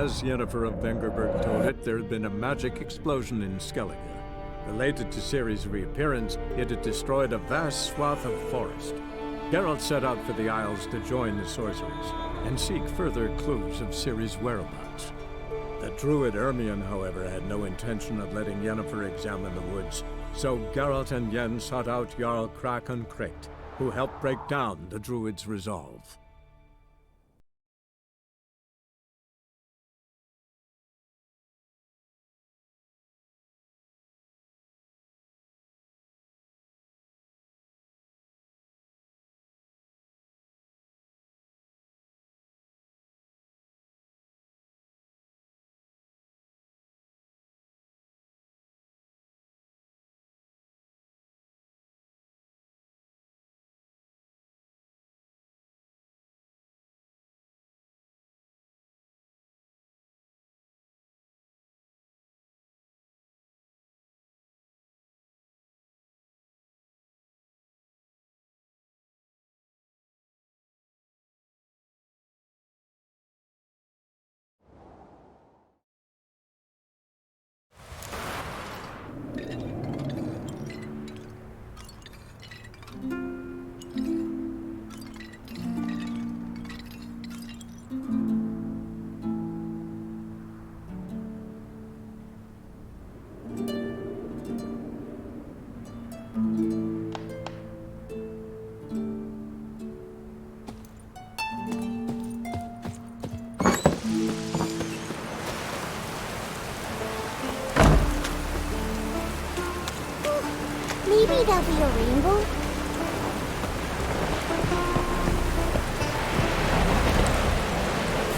As Yennefer of Vengerberg told it, there had been a magic explosion in Skellige. Related to Ciri's reappearance, it had destroyed a vast swath of forest. Geralt set out for the Isles to join the sorcerers and seek further clues of Ciri's whereabouts. The druid Ermion, however, had no intention of letting Yennefer examine the woods, so Geralt and Yen sought out Jarl Krakon Kricht, who helped break down the druid's resolve. Maybe there'll be a rainbow?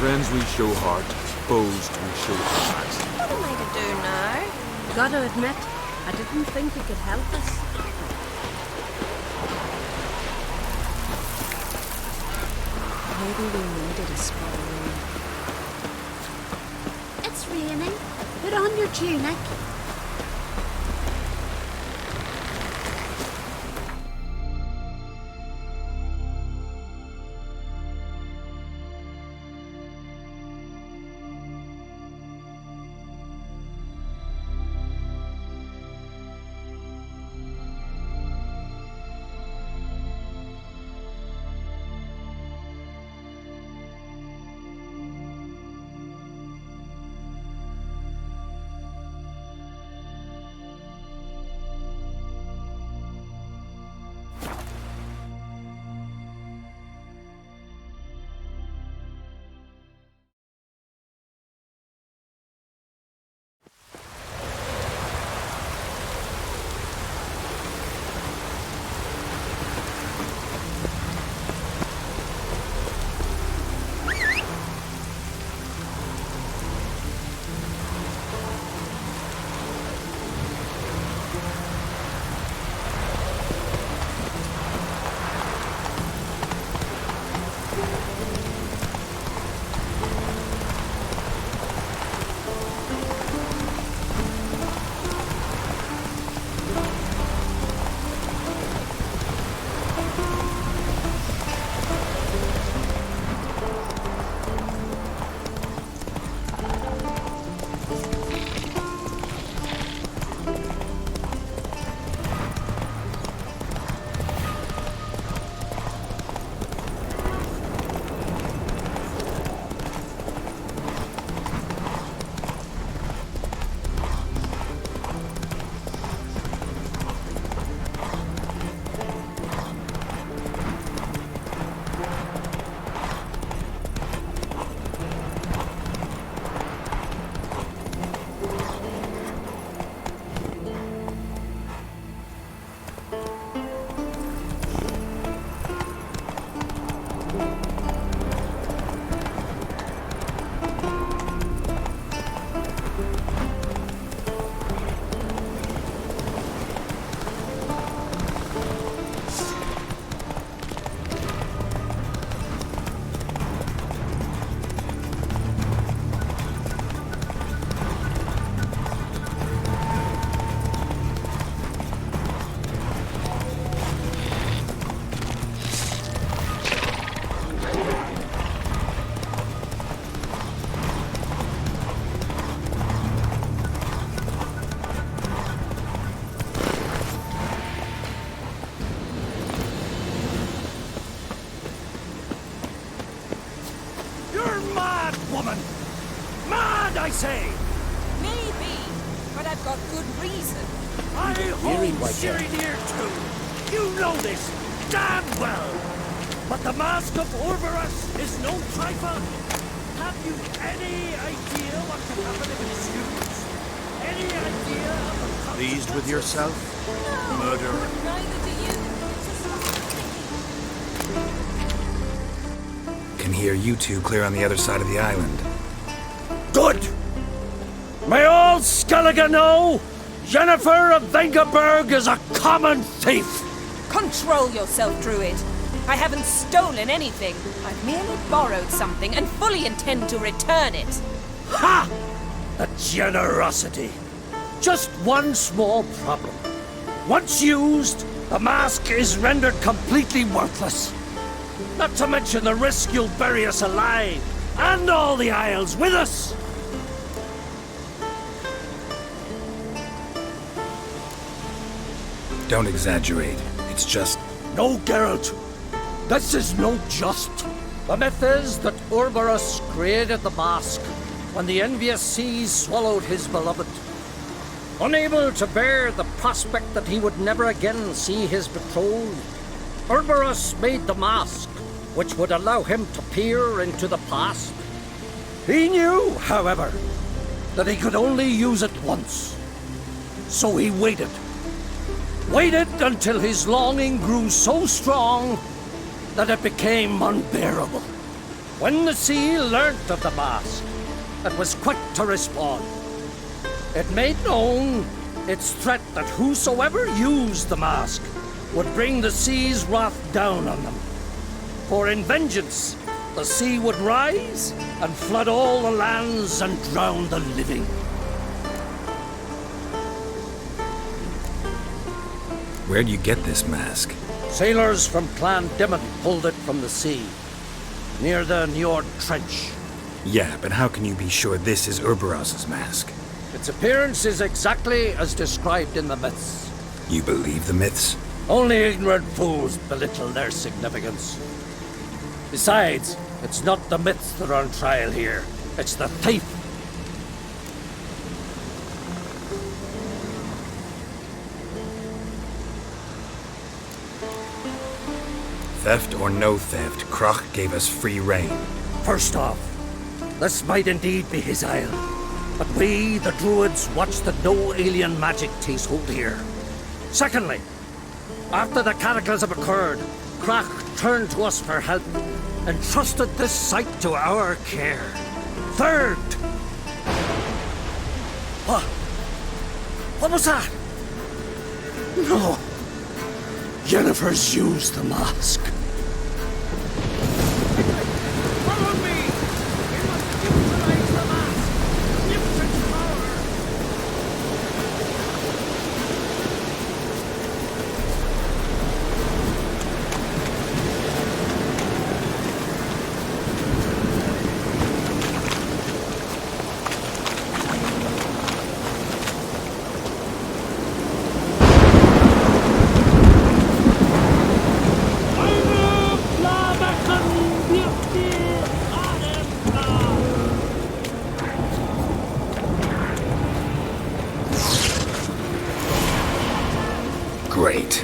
Friends we show heart, foes we show heart. What am I to do now? Gotta admit, I didn't think you could help us. Maybe we needed a spell. It's raining. Put on your tunic. say? Maybe, but I've got good reason. I hold Cyrenear too. You know this damn well. But the Mask of Orberus is no trifle. Have you any idea what could happen if it's used? Any idea of the consequences? Pleased with yourself, murderer? Neither do you. Can hear you two clear on the other side of the island. Good! May all Skellige know Jennifer of Vengerberg is a common thief! Control yourself, Druid. I haven't stolen anything. I've merely borrowed something and fully intend to return it. Ha! The generosity. Just one small problem. Once used, the mask is rendered completely worthless. Not to mention the risk you'll bury us alive, and all the Isles with us! Don't exaggerate. It's just... No, Geralt. This is no just. The myth is that Orberus created the mask when the envious seas swallowed his beloved. Unable to bear the prospect that he would never again see his betrothed, Orberus made the mask, which would allow him to peer into the past. He knew, however, that he could only use it once. So he waited. Waited until his longing grew so strong that it became unbearable. When the sea learnt of the mask, it was quick to respond. It made known its threat that whosoever used the mask would bring the sea's wrath down on them. For in vengeance, the sea would rise and flood all the lands and drown the living. Where'd you get this mask? Sailors from Clan Dimon pulled it from the sea, near the Njord Trench. Yeah, but how can you be sure this is Urberos's mask? Its appearance is exactly as described in the myths. You believe the myths? Only ignorant fools belittle their significance. Besides, it's not the myths that are on trial here. It's the thief. Theft or no theft, Kroch gave us free rein. First off, this might indeed be his isle. But we, the Druids, watch that no alien magic takes hold here. Secondly, after the cataclysm occurred, Kroch turned to us for help and trusted this site to our care. Third... What was that? No. Jennifer's used the mask. Follow me! We must utilize the mask! Magnificent power! Great.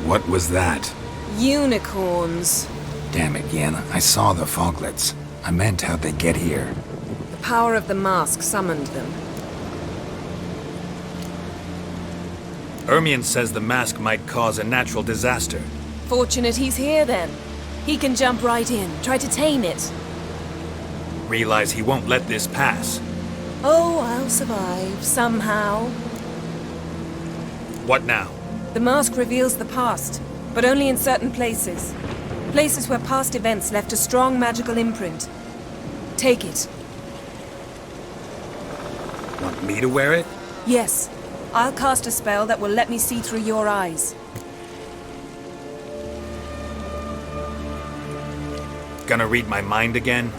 What was that? Unicorns. Damn it, Yen. I saw the foglets. I meant how'd they get here? The power of the mask summoned them. Ermion says the mask might cause a natural disaster. Fortunate he's here then. He can jump right in, try to tame it. Realize he won't let this pass. Oh, I'll survive, somehow. What now? The mask reveals the past, but only in certain places. Places where past events left a strong magical imprint. Take it. Want me to wear it? Yes. I'll cast a spell that will let me see through your eyes. Gonna read my mind again?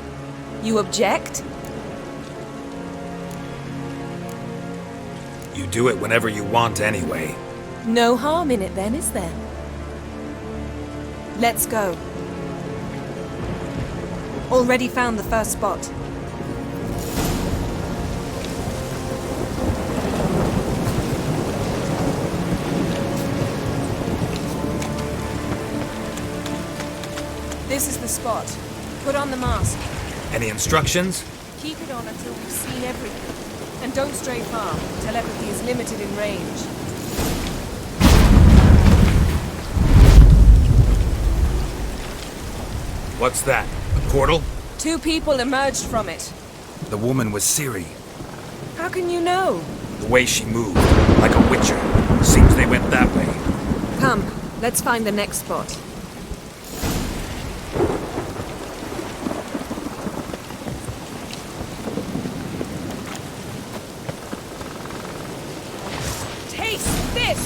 You object? You do it whenever you want anyway. No harm in it then, is there? Let's go. Already found the first spot. This is the spot. Put on the mask. Any instructions? Keep it on until we've seen everything. And don't stray far. Telepathy is limited in range. What's that? A portal? 2 people emerged from it. The woman was Ciri. How can you know? The way she moved, like a witcher. Seems they went that way. Come, let's find the next spot. Taste this!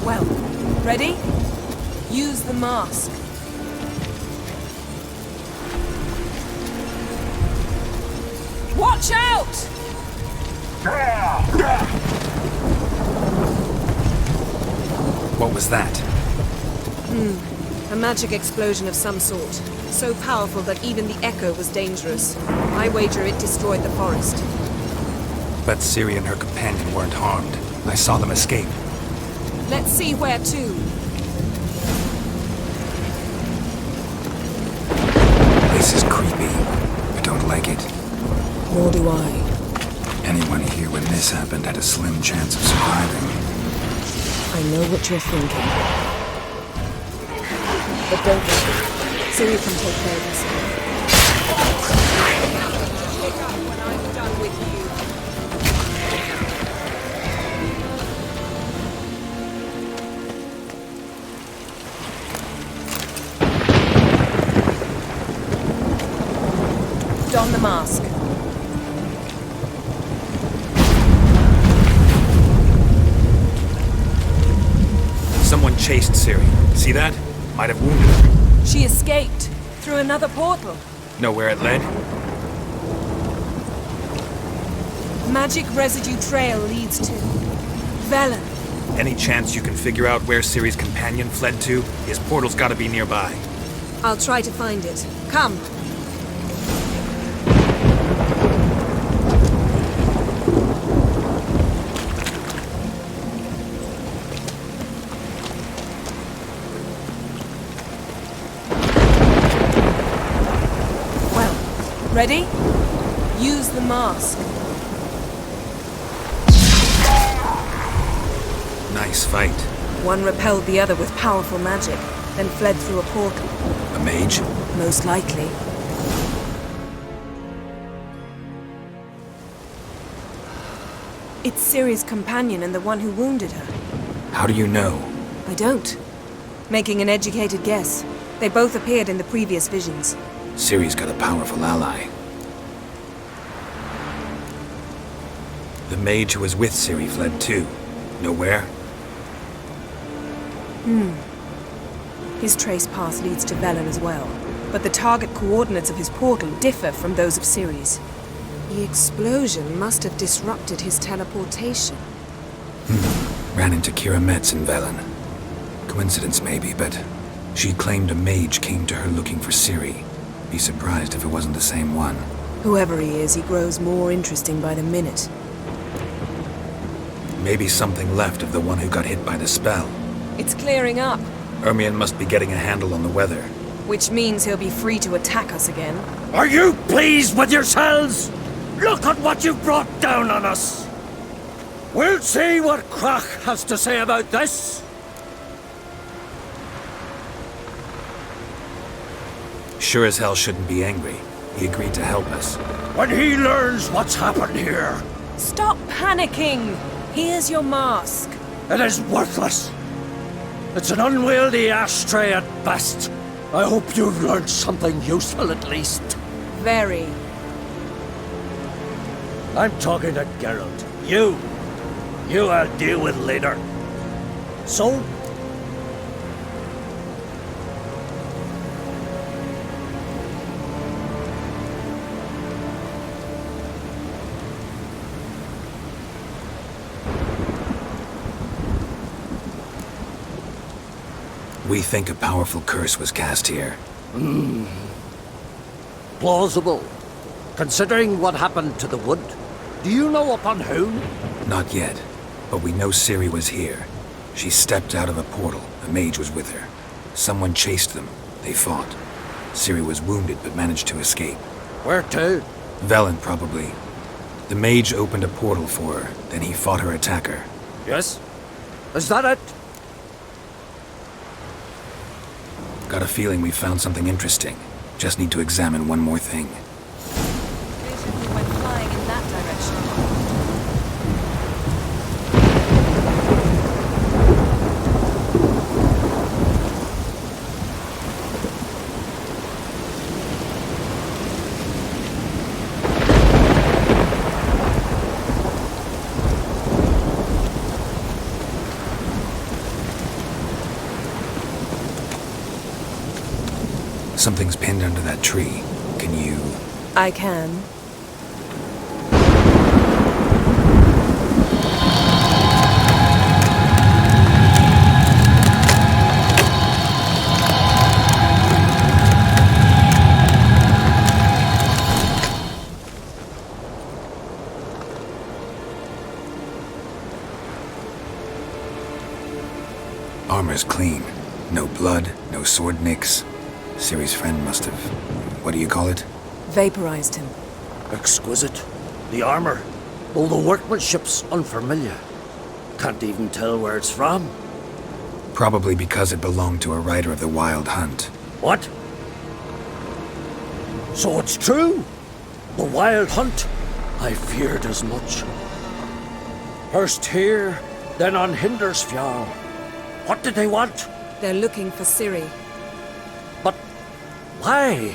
Well, ready? Use the mask. Watch out! What was that? A magic explosion of some sort. So powerful that even the echo was dangerous. I wager it destroyed the forest. But Ciri and her companion weren't harmed. I saw them escape. Let's see where to. This is creepy. I don't like it. Nor do I. Anyone here when this happened had a slim chance of surviving. I know what you're thinking. But don't worry. Ciri can take care of herself. Pick up when I'm done with you. Don the mask. Someone chased Ciri. See that? Might have wounded her. She escaped through another portal. Know where it led? Magic residue trail leads to Velen. Any chance you can figure out where Ciri's companion fled to? His portal's gotta be nearby. I'll try to find it. Come. Ready? Use the mask. Nice fight. One repelled the other with powerful magic, then fled through a portal. A mage? Most likely. It's Ciri's companion and the one who wounded her. How do you know? I don't. Making an educated guess. They both appeared in the previous visions. Ciri's got a powerful ally. The mage who was with Ciri fled too. Know where? His trace path leads to Velen as well. But the target coordinates of his portal differ from those of Ciri's. The explosion must have disrupted his teleportation. Ran into Kira Metz in Velen. Coincidence maybe, but she claimed a mage came to her looking for Ciri. Be surprised if it wasn't the same one. Whoever he is, he grows more interesting by the minute. Maybe something left of the one who got hit by the spell. It's clearing up, Ermion must be getting a handle on the weather. which means he'll be free to attack us again. Are you pleased with yourselves? Look at what you've brought down on us. We'll see what Crach has to say about this. Sure as hell shouldn't be angry. He agreed to help us. When he learns what's happened here, Stop panicking! Here's your mask. it is worthless. It's an unwieldy ashtray at best. I hope you've learned something useful at least. Very. I'm talking to Geralt. You I'll deal with later. So? We think a powerful curse was cast here. Plausible. Considering what happened to the wood. Do you know upon whom? Not yet, but we know Ciri was here. She stepped out of a portal. A mage was with her. Someone chased them. They fought. Ciri was wounded but managed to escape. Where to? Velen, probably. The mage opened a portal for her, then he fought her attacker. Yes? Is that it? Got a feeling we found something interesting. Just need to examine one more thing. Vision we went flying in that direction. Something's pinned under that tree. Can you... I can. Armor's clean. No blood, no sword nicks. Ciri's friend must have... what do you call it? Vaporized him. Exquisite. The armor, though the workmanship's unfamiliar. Can't even tell where it's from. Probably because it belonged to a rider of the Wild Hunt. What? So it's true? The Wild Hunt? I feared as much. First here, then on Hindersfjall. What did they want? They're looking for Ciri. But why?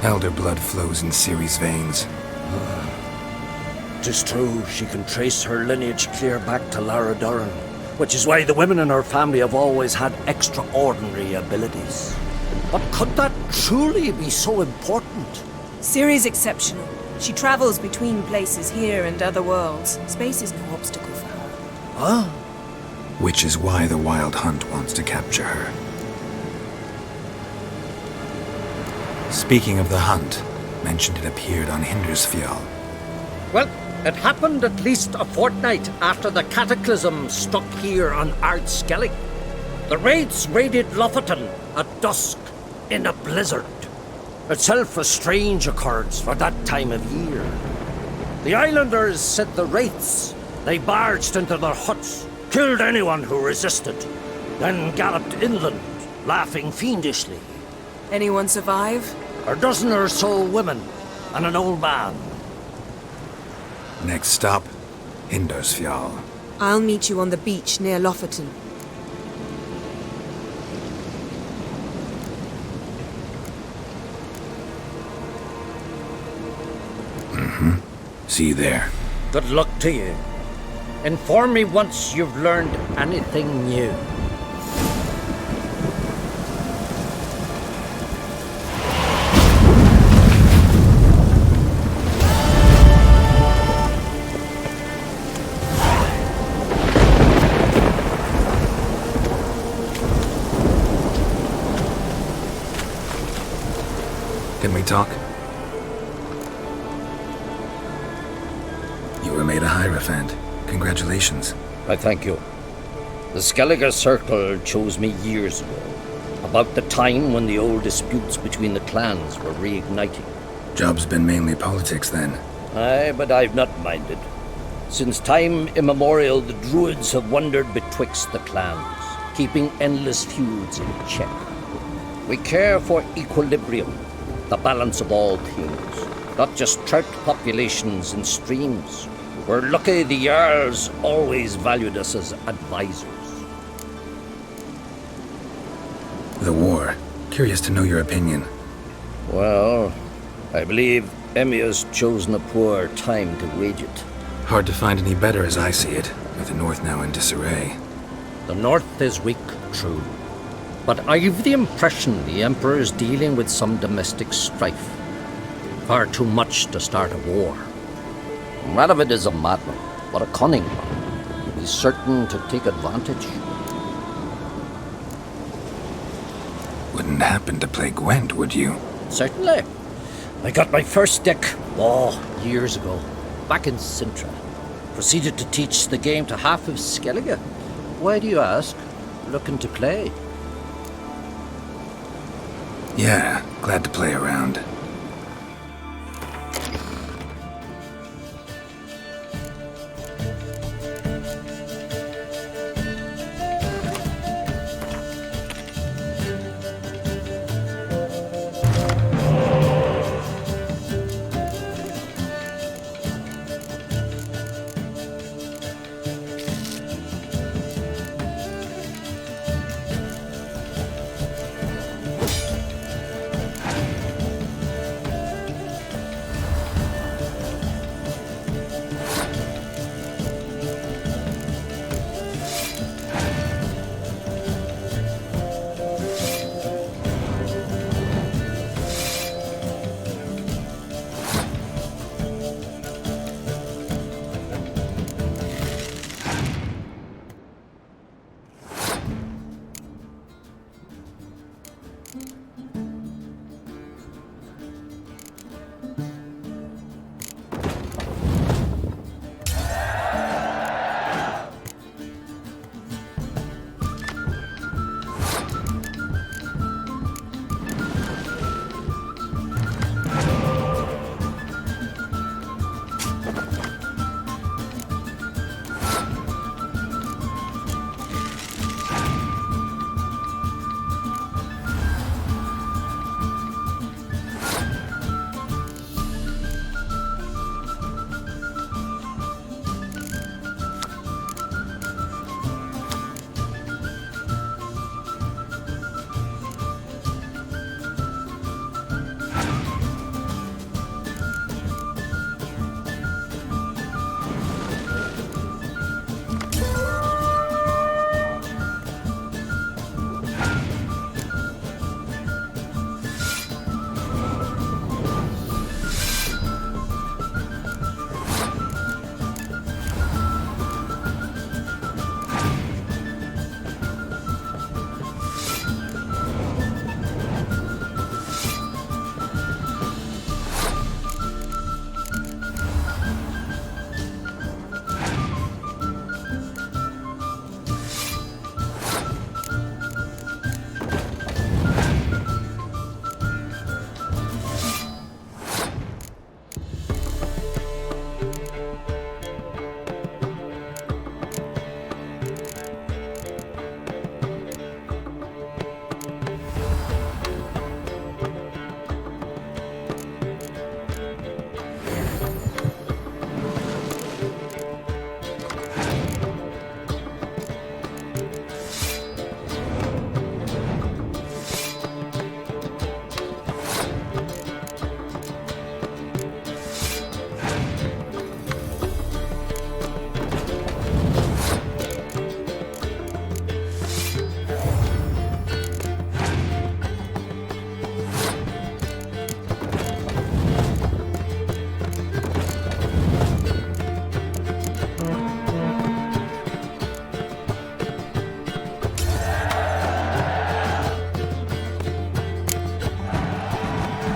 Elder blood flows in Ciri's veins. Tis true, she can trace her lineage clear back to Lara Duran, which is why the women in her family have always had extraordinary abilities. But could that truly be so important? Ciri's exceptional. She travels between places here and other worlds. Space is no obstacle for her. Huh? Which is why the Wild Hunt wants to capture her. Speaking of the hunt, mentioned it appeared on Hindersfjall. Well, it happened at least a fortnight after the cataclysm struck here on Ardskellig. The raids raided Lofoten at dusk in a blizzard. Itself a strange occurrence for that time of year. The islanders said the wraiths. They barged into their huts, killed anyone who resisted, then galloped inland, laughing fiendishly. Anyone survive? A dozen or so women and an old man. Next stop, Hindersfjall. I'll meet you on the beach near Lofoten. See you there. Good luck to you. Inform me once you've learned anything new. Can we talk? You were made a Hierophant. Congratulations. I thank you. The Skellige Circle chose me years ago, about the time when the old disputes between the clans were reigniting. Job's been mainly politics then. Aye, but I've not minded. Since time immemorial, the Druids have wandered betwixt the clans, keeping endless feuds in check. We care for equilibrium, the balance of all things, not just trout populations and streams. We're lucky the Jarls always valued us as advisors. The war. Curious to know your opinion. Well, I believe Emmir's chosen a poor time to wage it. Hard to find any better as I see it, with the North now in disarray. The North is weak, true. But I've the impression the Emperor is dealing with some domestic strife. Far too much to start a war. Radovid is a madman, but a cunning one. He's certain to take advantage. Wouldn't happen to play Gwent, would you? Certainly. I got my first deck, years ago, back in Sintra. Proceeded to teach the game to half of Skellige. Why do you ask? Looking to play? Yeah, glad to play around.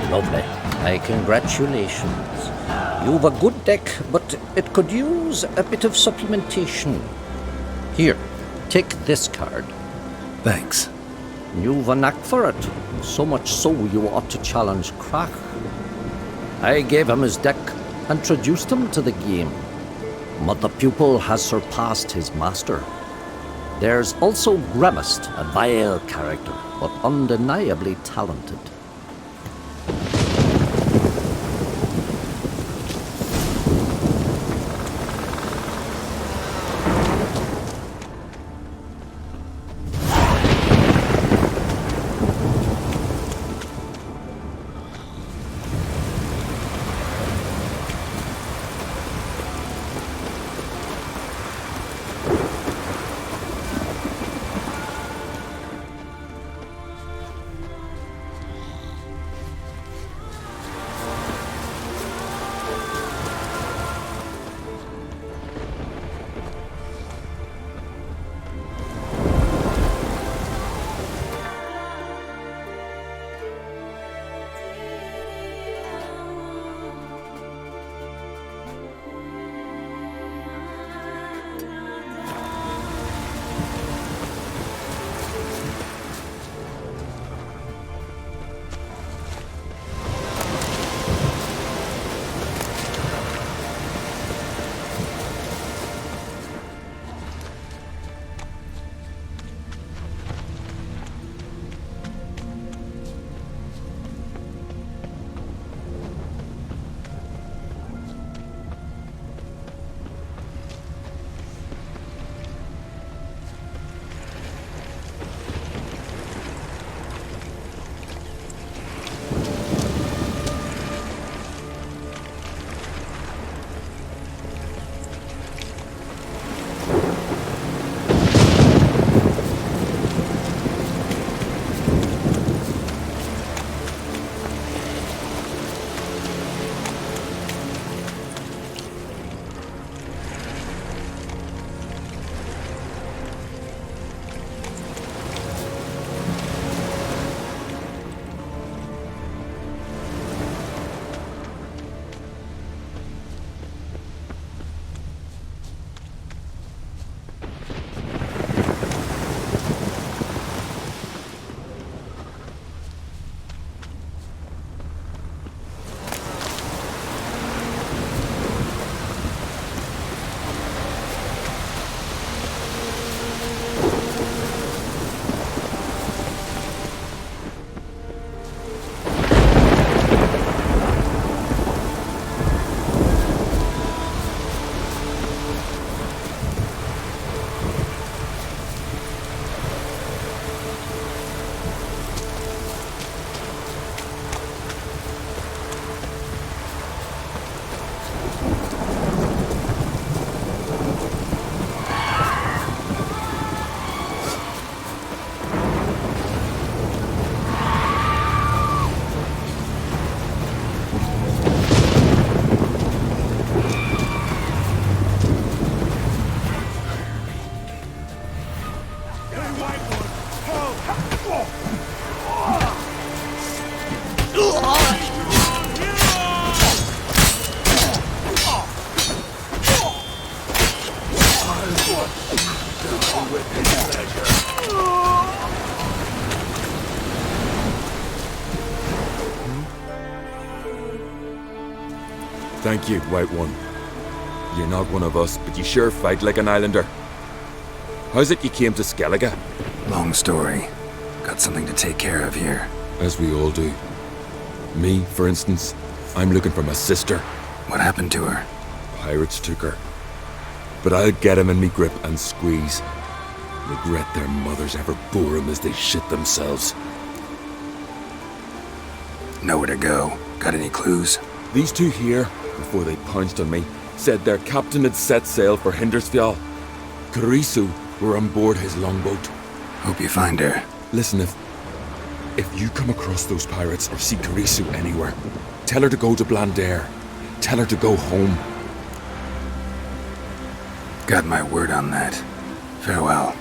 Lovely. My congratulations. You've a good deck, but it could use a bit of supplementation. Here, take this card. Thanks. You've a knack for it, so much so you ought to challenge Crach. I gave him his deck, introduced him to the game, but the pupil has surpassed his master. There's also Gremist, a vile character, but undeniably talented. Thank you, White One. You're not one of us, but you sure fight like an islander. How's it you came to Skellige? Long story. Got something to take care of here. As we all do. Me, for instance, I'm looking for my sister. What happened to her? Pirates took her. But I'll get him in me grip and squeeze. Regret their mothers ever bore him as they shit themselves. Nowhere to go. Got any clues? These two here, before they pounced on me, said their captain had set sail for Hindersfjall. Karisu were on board his longboat. Hope you find her. Listen, if you come across those pirates or see Karisu anywhere, tell her to go to Blandair. Tell her to go home. Got my word on that. Farewell.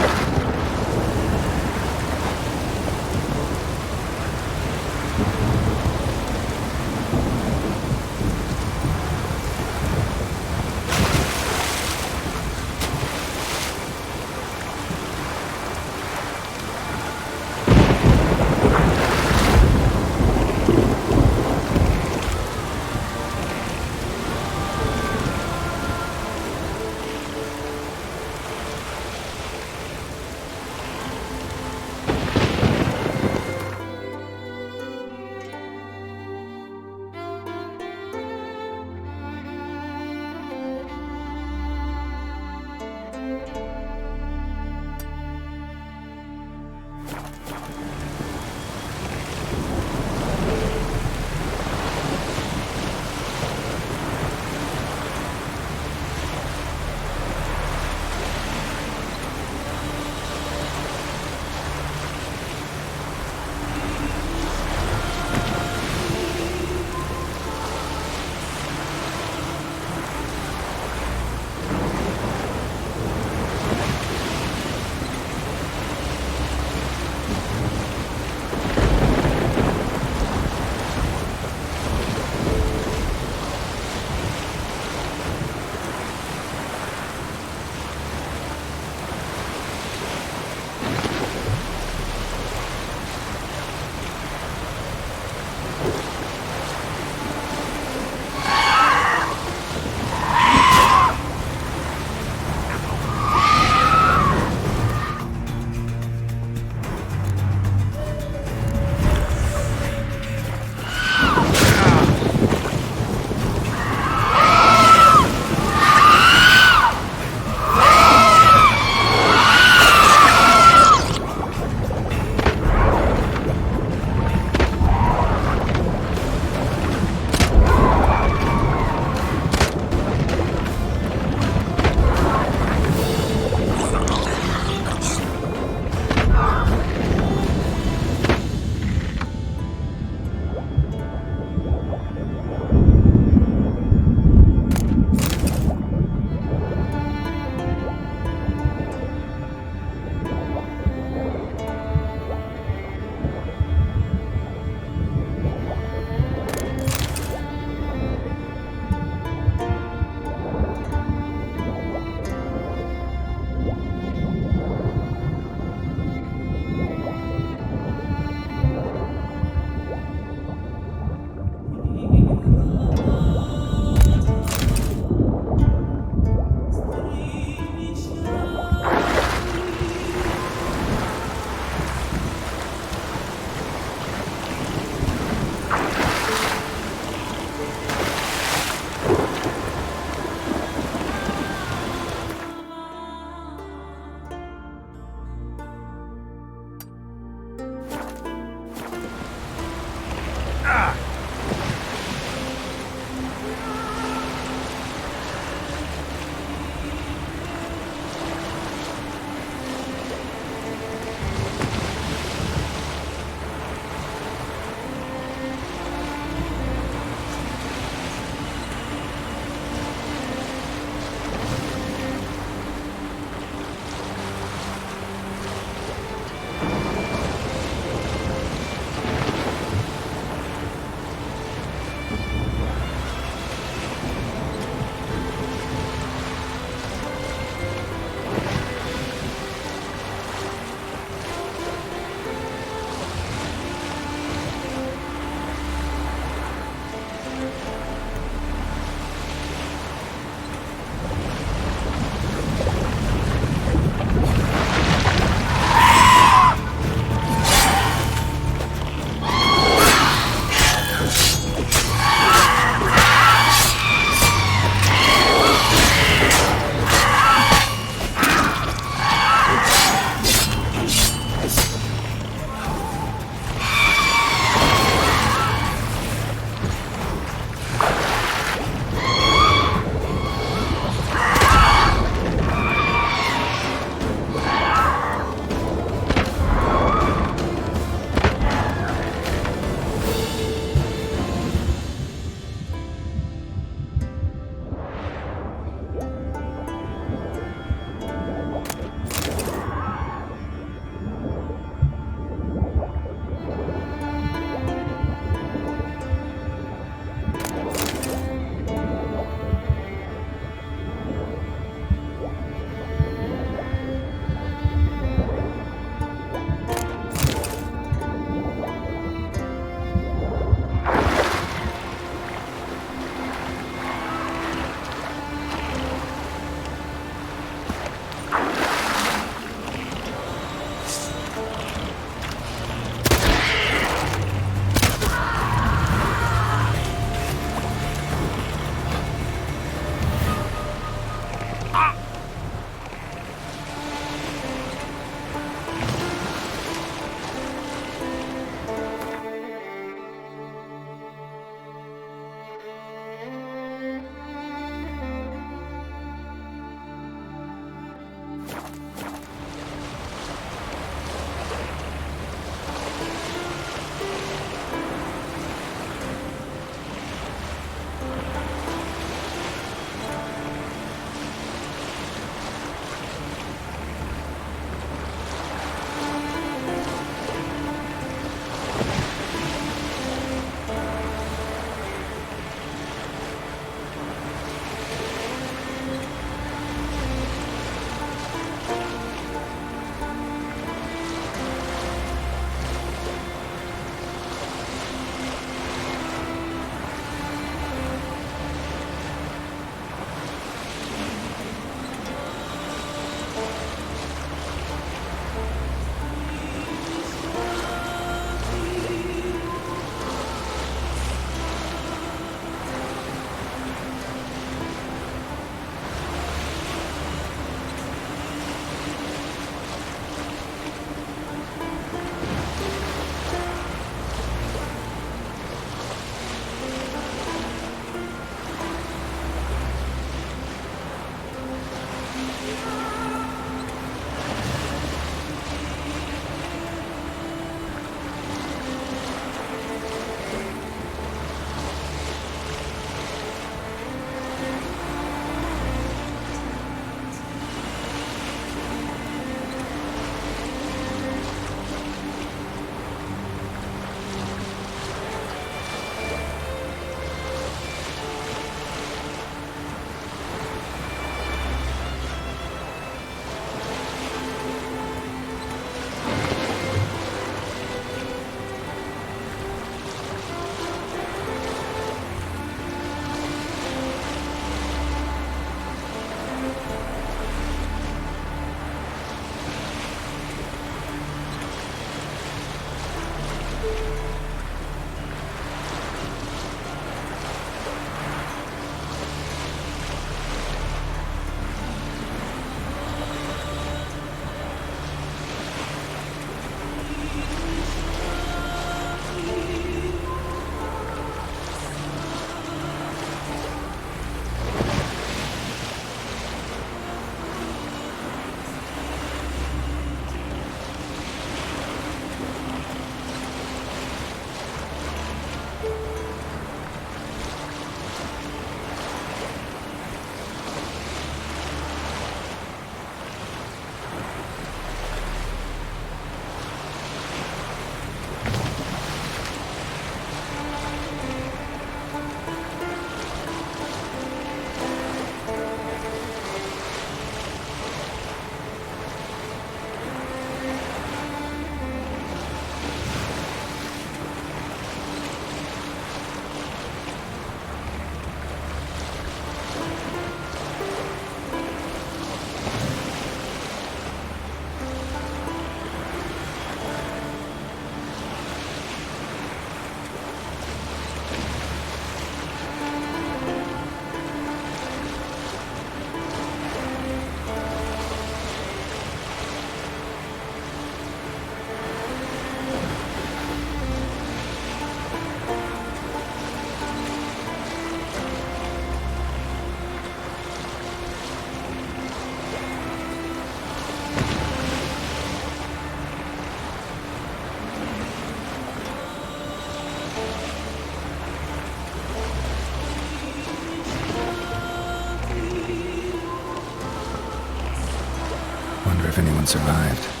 if anyone survived.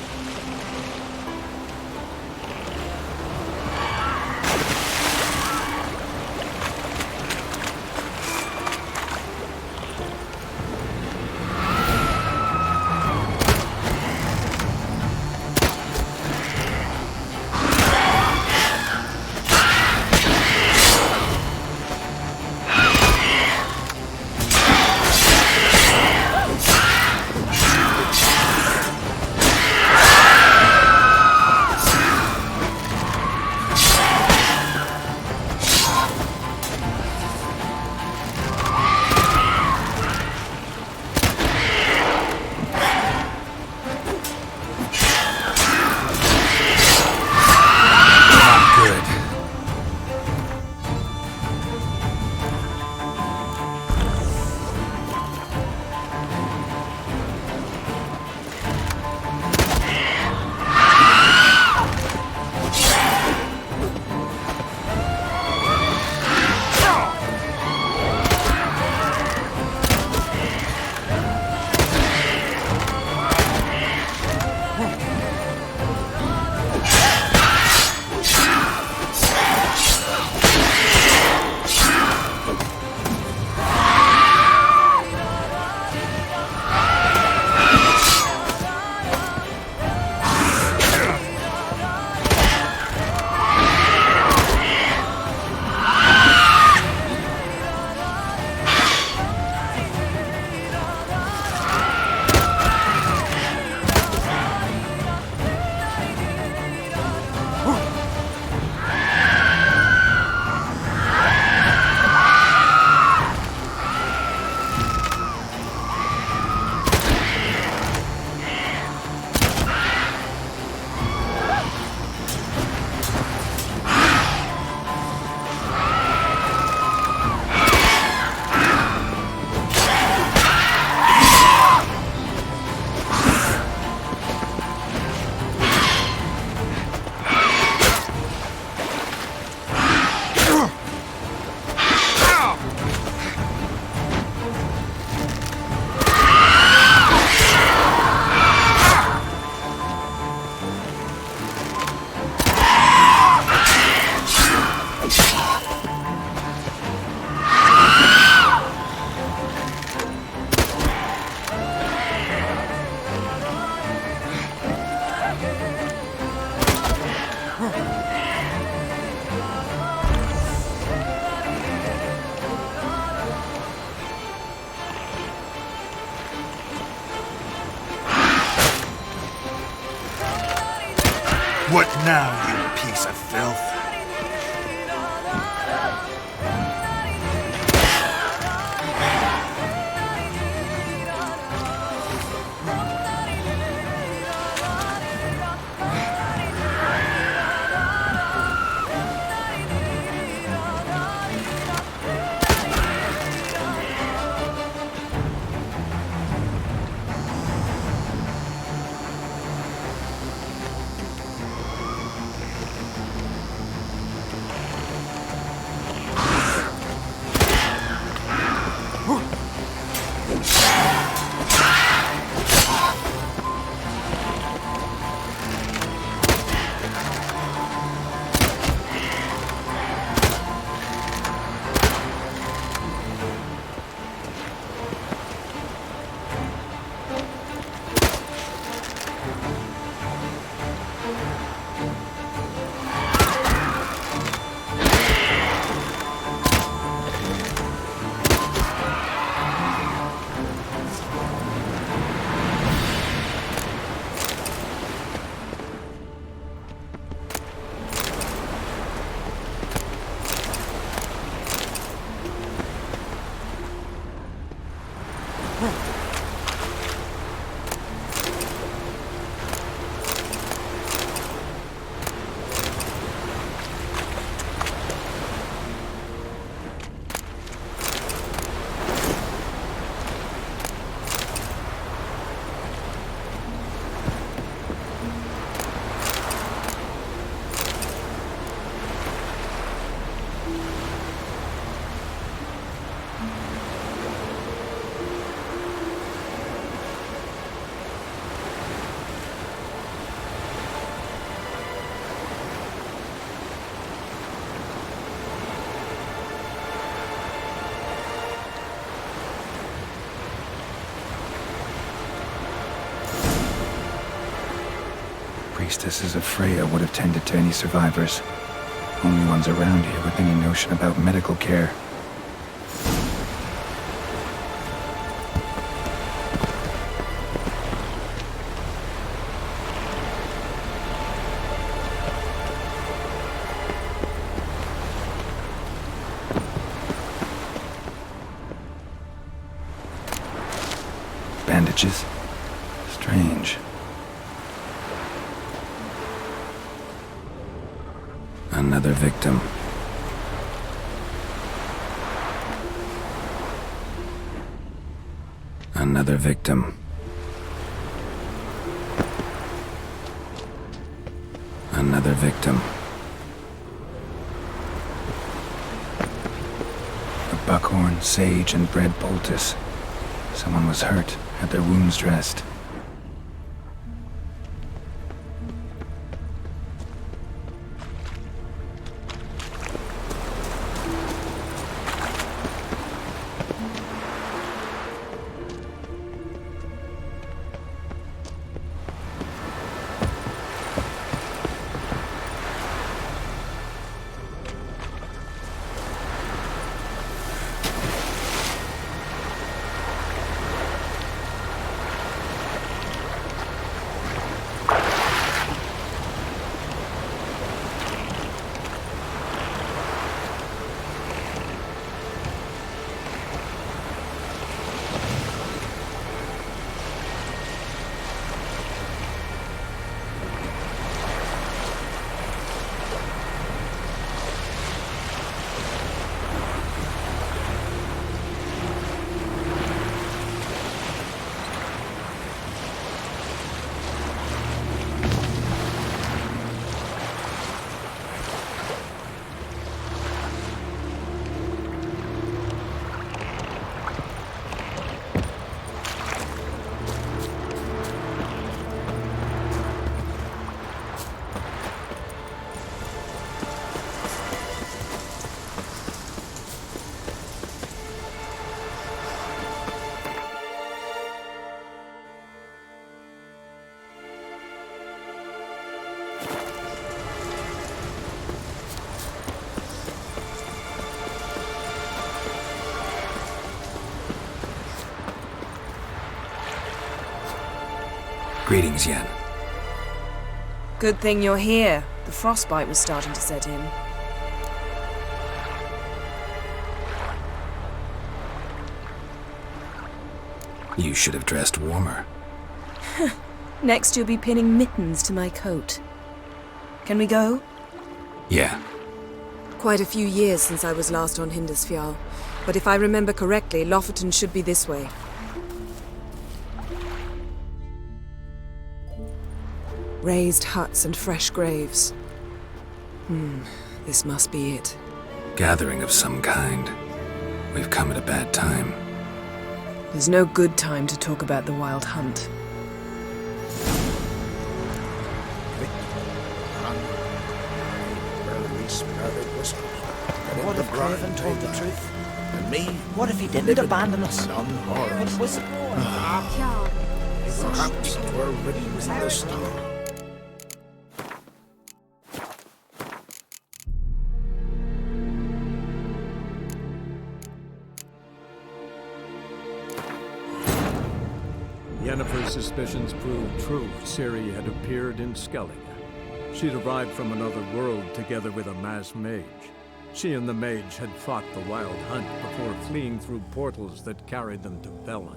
What now, you piece of filth? priestesses of Freya would have tended to any survivors. Only ones around here with any notion about medical care. Bandages? Strange. Another victim. Another victim. Another victim. A buckhorn, sage, and bread poultice. Someone was hurt, had their wounds dressed. Greetings, Yen. Good thing you're here. The frostbite was starting to set in. You should have dressed warmer. Next you'll be pinning mittens to my coat. Can we go? Yeah. Quite a few years since I was last on Hindisfjall, but if I remember correctly, Lofoten should be this way. Raised huts and fresh graves. This must be it. Gathering of some kind. We've come at a bad time. There's no good time to talk about the Wild Hunt. What if Craven told the truth? And me? What if he didn't abandon us? What was it? Perhaps we're written in the stars. Yennefer's suspicions proved true. Ciri had appeared in Skellige. She'd arrived from another world together with a masked mage. She and the mage had fought the Wild Hunt before fleeing through portals that carried them to Velen.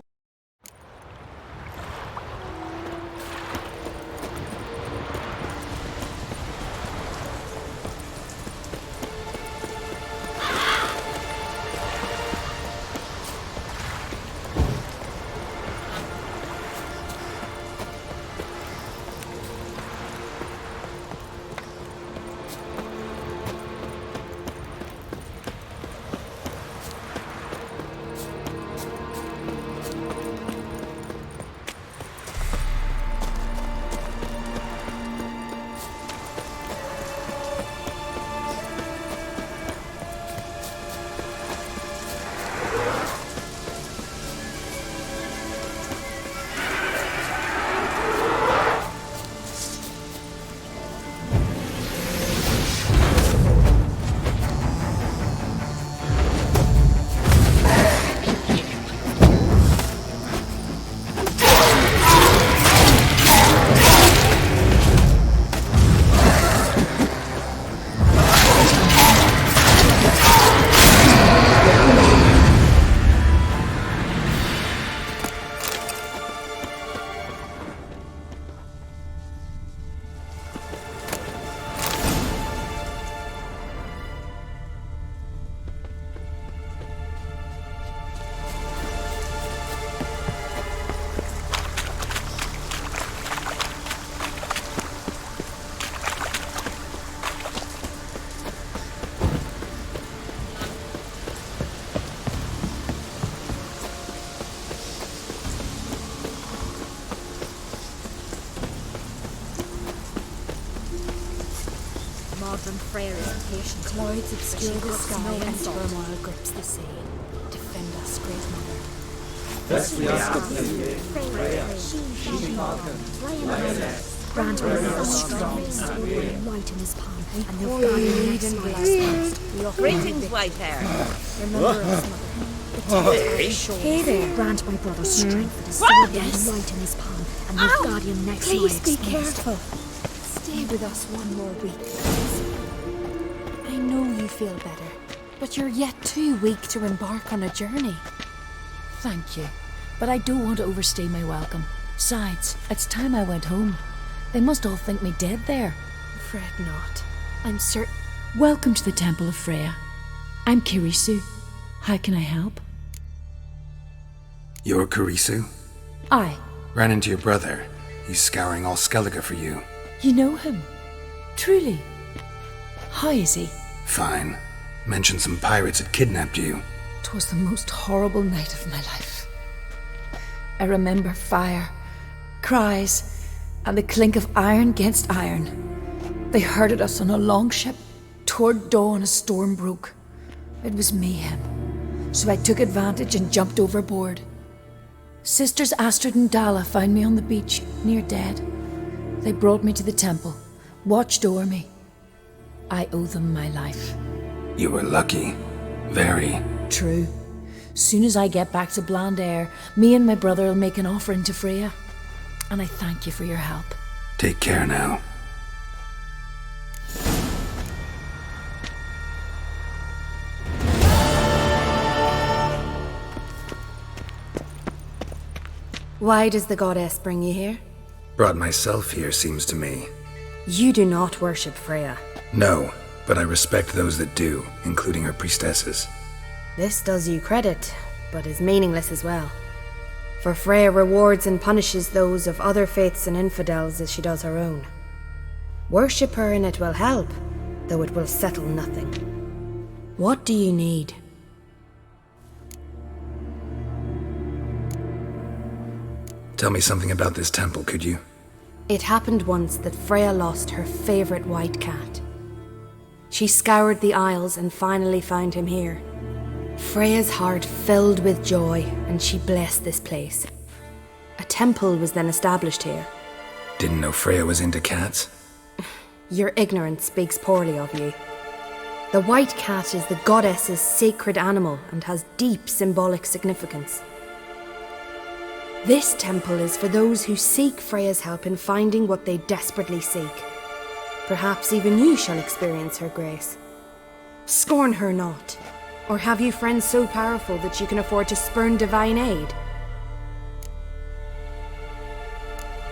Freya is patient. Clouds obscure the sky no and insult. turmoil grips the sea. Defend us, great mother. This we ask of thee, Freya, Grant me the strength and light in his palm, and the guardian next blessed. We offer Greetings, white hair. remember us, mother. Hey there. Grant my brother strength and his sword and light in his palm, and the guardian next Please be exposed. careful. Stay with us one more week, please. I know you feel better, but you're yet too weak to embark on a journey. Thank you, but I don't want to overstay my welcome. Besides, it's time I went home. They must all think me dead there. Fret not. I'm certain. Welcome to the Temple of Freya. I'm Kirisu. How can I help? You're Kirisu? Aye. Ran into your brother. He's scouring all Skellige for you. You know him? Truly? How is he? Fine. Mentioned some pirates had kidnapped you. 'Twas the most horrible night of my life. I remember fire, cries, and the clink of iron against iron. They herded us on a longship. Toward dawn a storm broke. It was mayhem, so I took advantage and jumped overboard. Sisters Astrid and Dala found me on the beach, near dead. They brought me to the temple, watched o'er me. I owe them my life. You were lucky. Very. True. Soon as I get back to Bland Air, me and my brother will make an offering to Freya. And I thank you for your help. Take care now. Why does the goddess bring you here? Brought myself here, seems to me. You do not worship Freya. No, but I respect those that do, including her priestesses. This does you credit, but is meaningless as well. For Freya rewards and punishes those of other faiths and infidels as she does her own. Worship her and it will help, though it will settle nothing. What do you need? Tell me something about this temple, could you? It happened once that Freya lost her favorite white cat. She scoured the Isles and finally found him here. Freya's heart filled with joy, and she blessed this place. A temple was then established here. Didn't know Freya was into cats. Your ignorance speaks poorly of you. The white cat is the goddess's sacred animal and has deep symbolic significance. This temple is for those who seek Freya's help in finding what they desperately seek. Perhaps even you shall experience her grace. Scorn her not. Or have you friends so powerful that you can afford to spurn divine aid?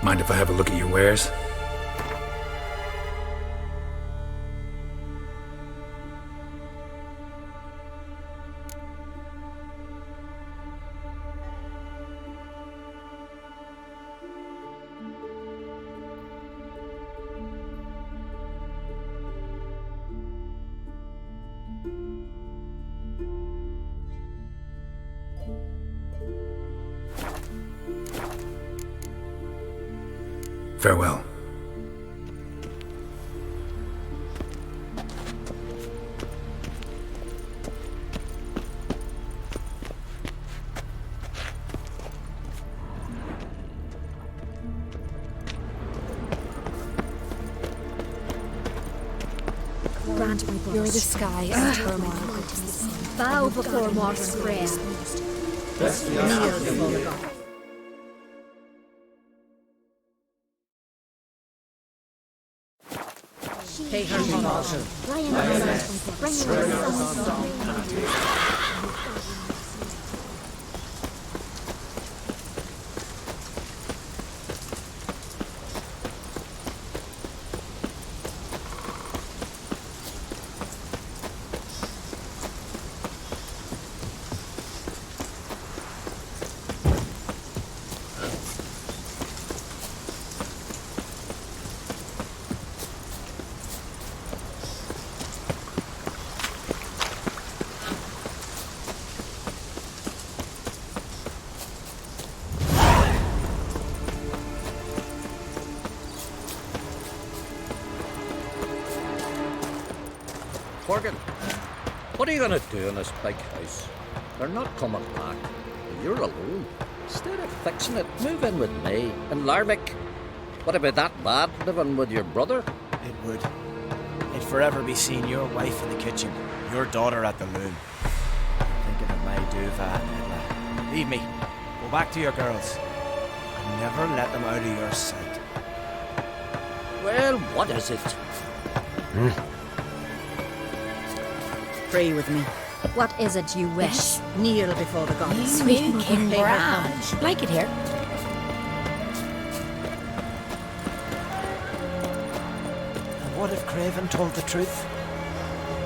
Mind if I have a look at your wares? Farewell. Grant my brother. You're the sky and turmoil. Bow before Mars Freya. Kneel before the goddess. Pay her homage. Morgan, what are you gonna do in this big house? They're not coming back. You're alone. Instead of fixing it, move in with me. And Larvick, would it be that bad living with your brother? It would. I'd forever be seeing your wife in the kitchen, your daughter at the loom. Thinking of my Duva and Edla. Leave me. Go back to your girls. And never let them out of your sight. Well, what is it? Pray with me. What is it you wish? Kneel before the gods. Sweet King Bran. Like it here. And what if Craven told the truth?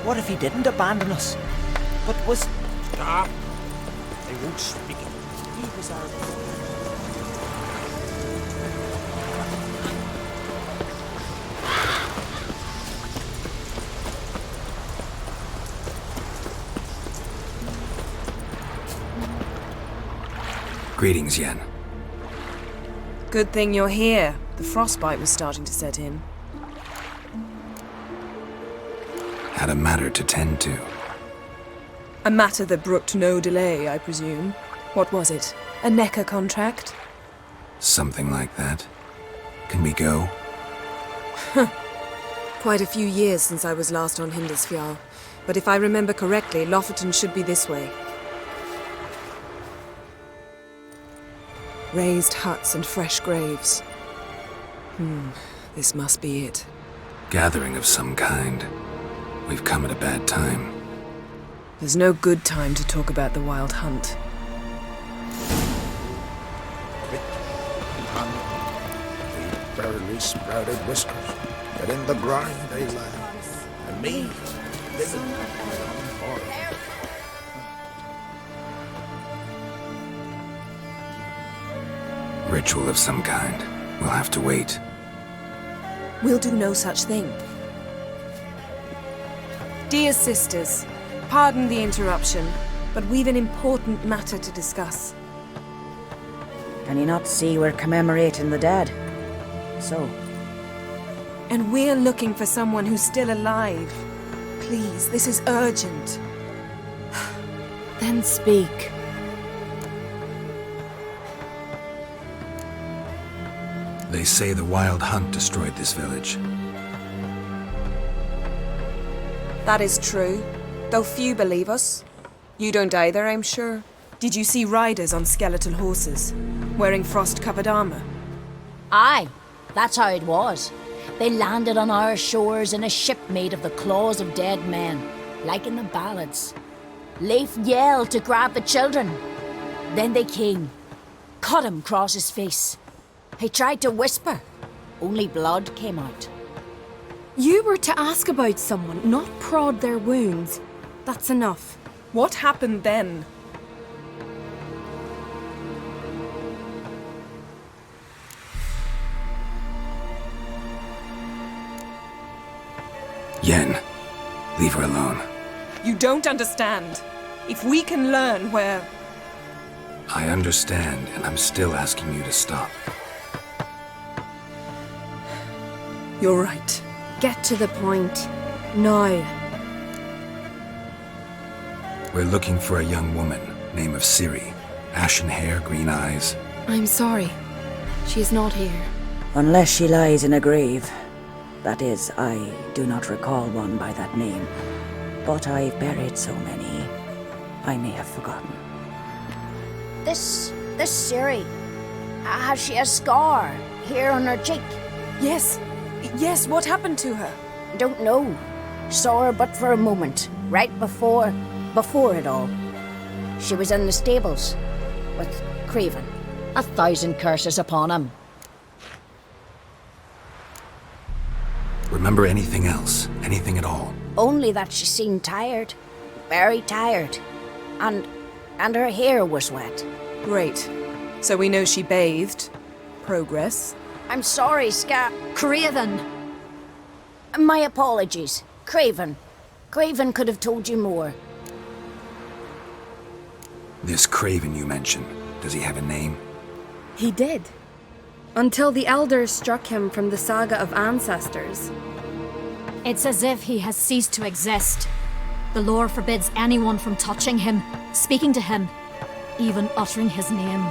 What if he didn't abandon us? But was... Stop. They won't speak it. He was our... Greetings, Yen. Good thing you're here. The frostbite was starting to set in. Had a matter to tend to. A matter that brooked no delay, I presume. What was it? A NECA contract? Something like that. Can we go? Quite a few years since I was last on Hindisfjall. But if I remember correctly, Lofoten should be this way. Raised huts and fresh graves. This must be it. Gathering of some kind. We've come at a bad time. There's no good time to talk about the Wild Hunt. The barely sprouted whiskers, yet in the grind they lie. And me, living on hard. Ritual of some kind. We'll have to wait. We'll do no such thing. Dear sisters, pardon the interruption, but we've an important matter to discuss. Can you not see we're commemorating the dead? So? And we're looking for someone who's still alive. Please, this is urgent. Then speak. They say the Wild Hunt destroyed this village. That is true, though few believe us. You don't either, I'm sure. Did you see riders on skeletal horses, wearing frost-covered armor? Aye, that's how it was. They landed on our shores in a ship made of the claws of dead men, like in the ballads. Leif yelled to grab the children. Then they came, cut him across his face. He tried to whisper, only blood came out. You were to ask about someone, not prod their wounds. That's enough. What happened then? Yen, leave her alone. You don't understand. If we can learn where... I understand, and I'm still asking you to stop. You're right. Get to the point. Now. We're looking for a young woman, name of Ciri. Ashen hair, green eyes. I'm sorry. She is not here. Unless she lies in a grave. That is, I do not recall one by that name. But I've buried so many, I may have forgotten. This Ciri, has she a scar here on her cheek? Yes, what happened to her? Don't know. Saw her but for a moment, right before it all. She was in the stables with Craven. 1,000 curses upon him. Remember anything else? Anything at all? Only that she seemed tired. Very tired. And her hair was wet. Great. So we know she bathed. Progress. I'm sorry, Craven! My apologies. Craven. Craven could have told you more. This Craven you mentioned, does he have a name? He did. Until the elders struck him from the Saga of Ancestors. It's as if he has ceased to exist. The lore forbids anyone from touching him, speaking to him, even uttering his name.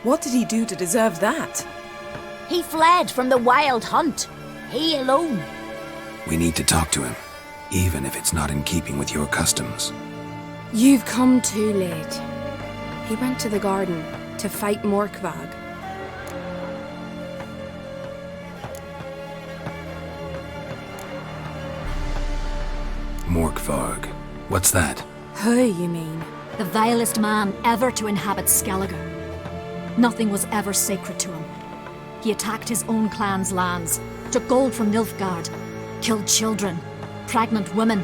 What did he do to deserve that? He fled from the wild hunt. He alone. We need to talk to him, even if it's not in keeping with your customs. You've come too late. He went to the garden to fight Morkvag. Morkvarg. What's that? Who, you mean? The vilest man ever to inhabit Skellige. Nothing was ever sacred to him. He attacked his own clan's lands, took gold from Nilfgaard, killed children, pregnant women.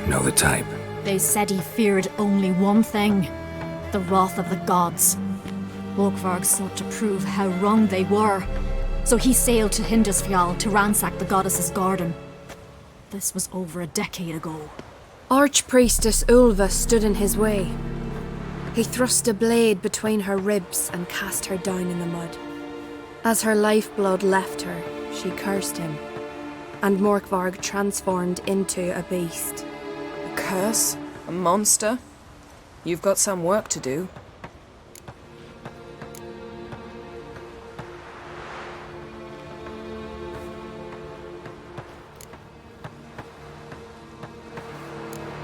Know the type. They said he feared only one thing, the wrath of the gods. Morkvarg sought to prove how wrong they were, so he sailed to Hindisfjall to ransack the goddess's garden. This was over a decade ago. Archpriestess Ulva stood in his way. He thrust a blade between her ribs and cast her down in the mud. As her lifeblood left her, she cursed him, and Morkvarg transformed into a beast. A curse? A monster? You've got some work to do.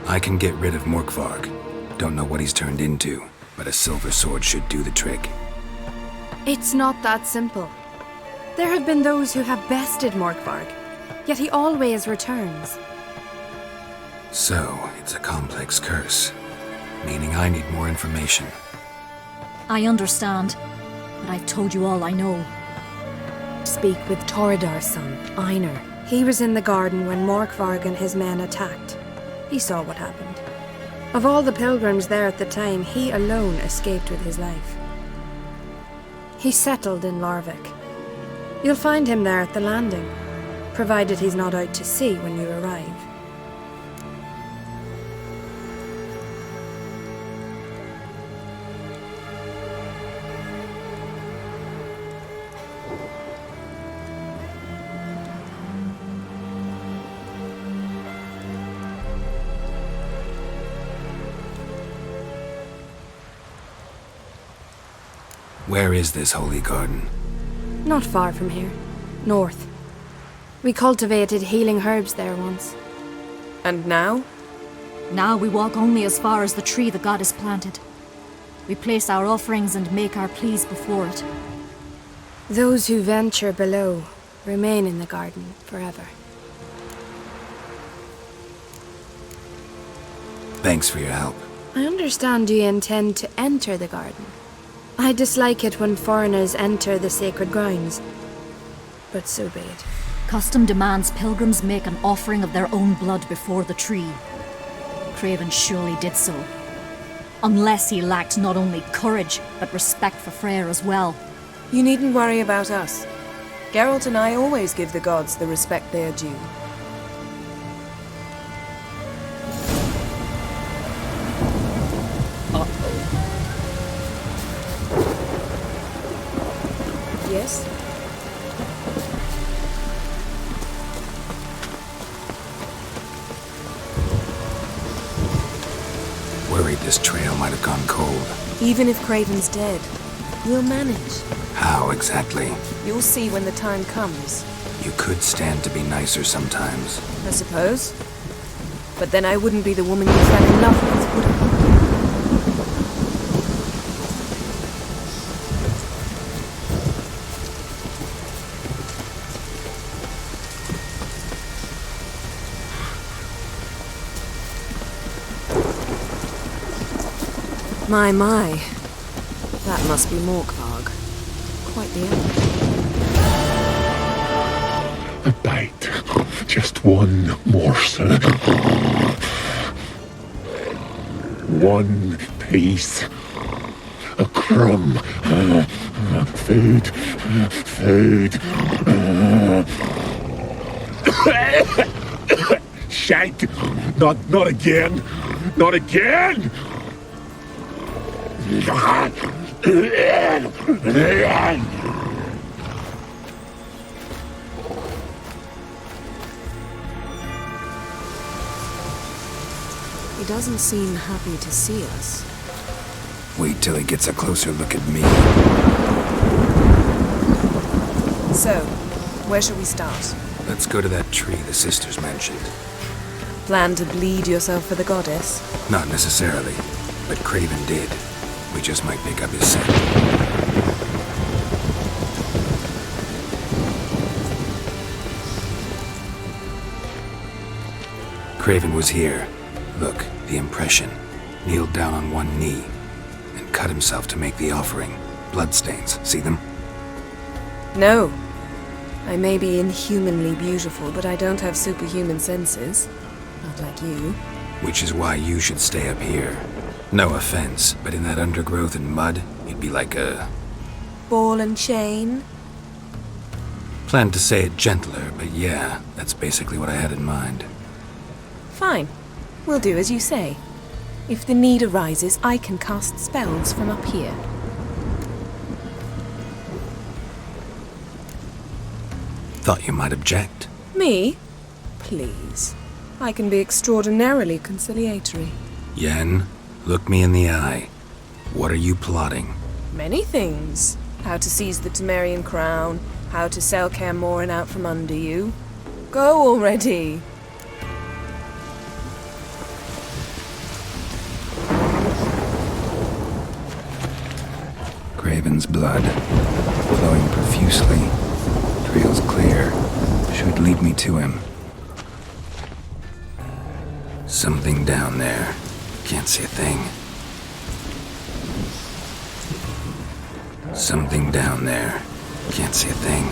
I can get rid of Morkvarg. Don't know what he's turned into, but a silver sword should do the trick. It's not that simple. There have been those who have bested Morkvarg, yet he always returns. So, it's a complex curse, meaning I need more information. I understand, but I've told you all I know. Speak with Torridar's son, Einar. He was in the garden when Morkvarg and his men attacked. He saw what happened. Of all the pilgrims there at the time, he alone escaped with his life. He settled in Larvik. You'll find him there at the landing, provided he's not out to sea when you arrive. Where is this holy garden? Not far from here. North. We cultivated healing herbs there once. And now? Now we walk only as far as the tree the goddess planted. We place our offerings and make our pleas before it. Those who venture below remain in the garden forever. Thanks for your help. I understand you intend to enter the garden. I dislike it when foreigners enter the sacred grounds, but so be it. Custom demands pilgrims make an offering of their own blood before the tree. Craven surely did so. Unless he lacked not only courage, but respect for Freyr as well. You needn't worry about us. Geralt and I always give the gods the respect they are due. Yes? Worried this trail might have gone cold. Even if Craven's dead, we'll manage. How exactly? You'll see when the time comes. You could stand to be nicer sometimes. I suppose. But then I wouldn't be the woman you fell in love with, would I? My. That must be Morkvarg. Quite the animal. A bite. Just one morsel. One piece. A crumb. Food. Shank. Not again. Not again! doesn't seem happy to see us. Wait till he gets a closer look at me. So, where shall we start? Let's go to that tree the sisters mentioned. Plan to bleed yourself for the goddess? Not necessarily, but Craven did. We just might pick up his scent. Craven was here. Look, the impression. Kneeled down on one knee and cut himself to make the offering. Bloodstains, see them? No. I may be inhumanly beautiful, but I don't have superhuman senses. Not like you. Which is why you should stay up here. No offense, but in that undergrowth and mud, you'd be like a... Ball and chain? Planned to say it gentler, but yeah, that's basically what I had in mind. Fine. We'll do as you say. If the need arises, I can cast spells from up here. Thought you might object. Me? Please. I can be extraordinarily conciliatory. Yen, look me in the eye. What are you plotting? Many things. How to seize the Temerian crown, how to sell Kaer Morhen out from under you. Go already! Craven's blood, flowing profusely. Trail's clear. Should lead me to him. Something down there. Can't see a thing. Something down there. Can't see a thing.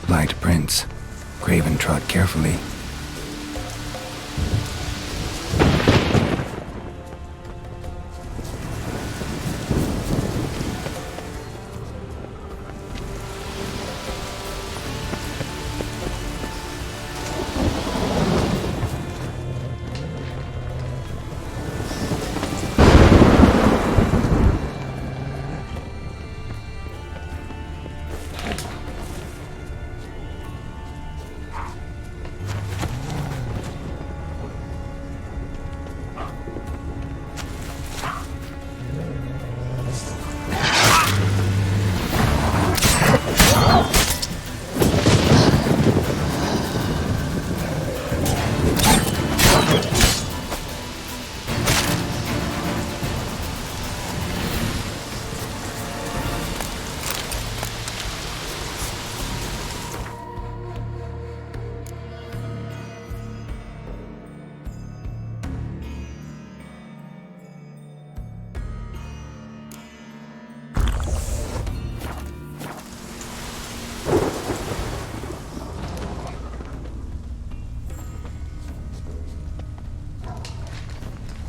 Light prints. Craven trod carefully.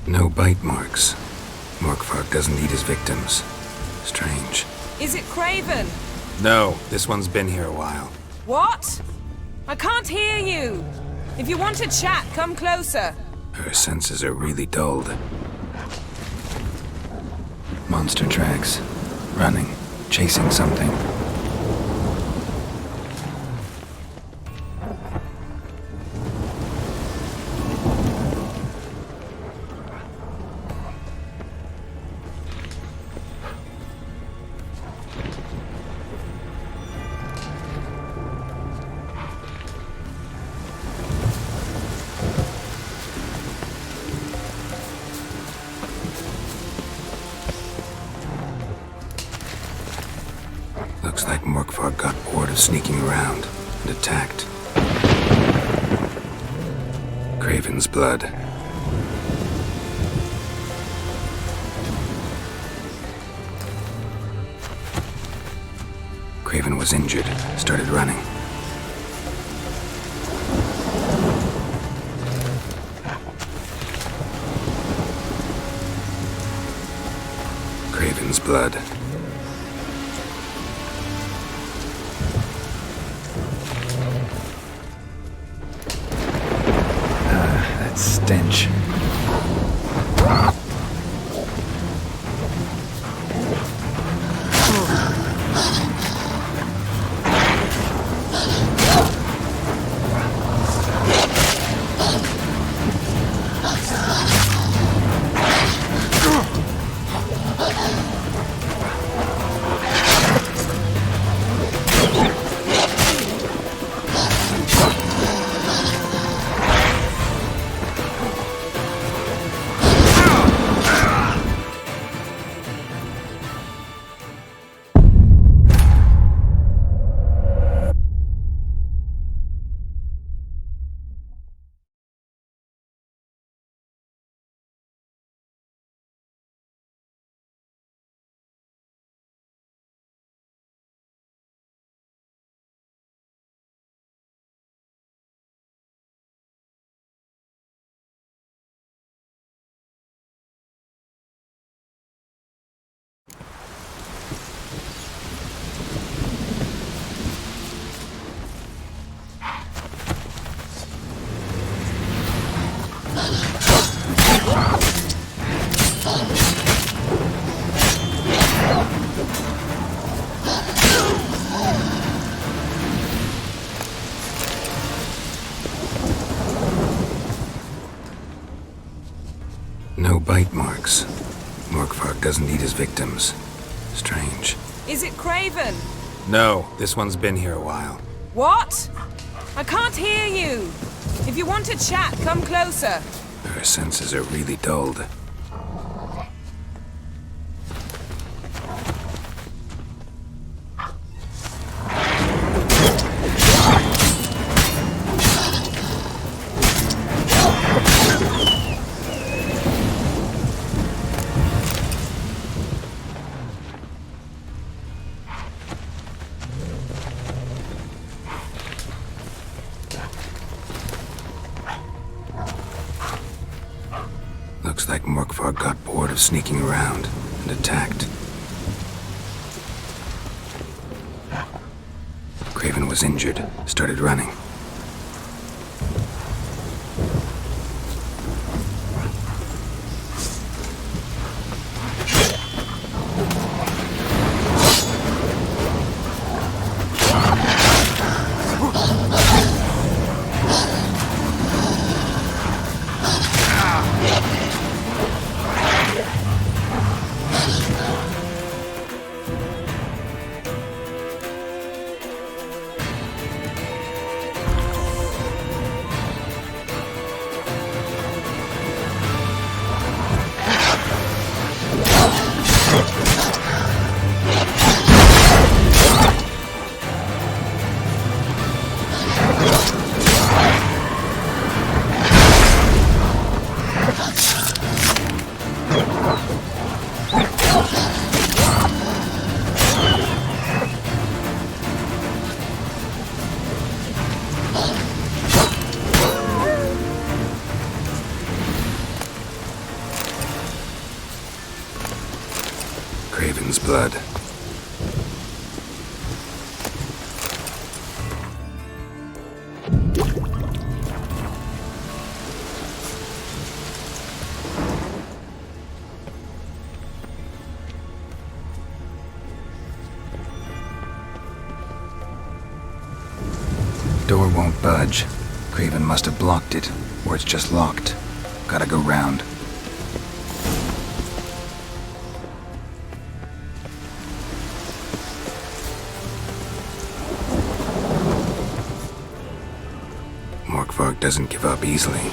No bite marks. Morkvarg doesn't eat his victims. Strange. Is it Craven? No, this one's been here a while. What? I can't hear you! If you want to chat, come closer. Her senses are really dulled. Monster tracks. Running. Chasing something. Looks like Morkvarg got bored of sneaking around and attacked. Craven's blood. Craven was injured, started running. Craven's blood. Stench. Bite marks. Morkvarg doesn't eat his victims. Strange. Is it Craven? No, this one's been here a while. What? I can't hear you. If you want to chat, come closer. Her senses are really dulled. Looks like Morkvarg got bored of sneaking around and attacked. Craven was injured, started running. Craven's blood. Door won't budge. Craven must have blocked it, or it's just locked. Gotta go round. Morkvarg doesn't give up easily.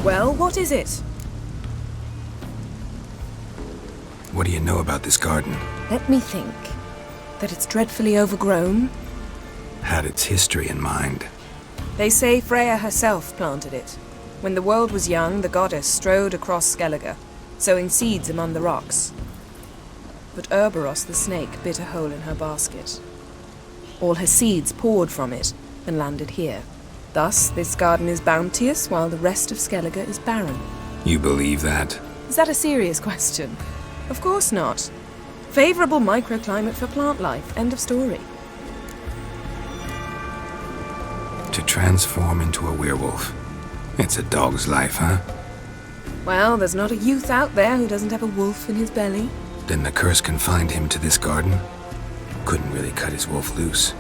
Well, what is it? What do you know about this garden? Let me think. That it's dreadfully overgrown. Had its history in mind. They say Freya herself planted it. When the world was young, the goddess strode across Skellige, sowing seeds among the rocks. But Urboros the snake bit a hole in her basket. All her seeds poured from it and landed here. Thus, this garden is bounteous, while the rest of Skellige is barren. You believe that? Is that a serious question? Of course not. Favorable microclimate for plant life. End of story. To transform into a werewolf. It's a dog's life, huh? Well, there's not a youth out there who doesn't have a wolf in his belly. Then the curse confined him to this garden? Couldn't really cut his wolf loose.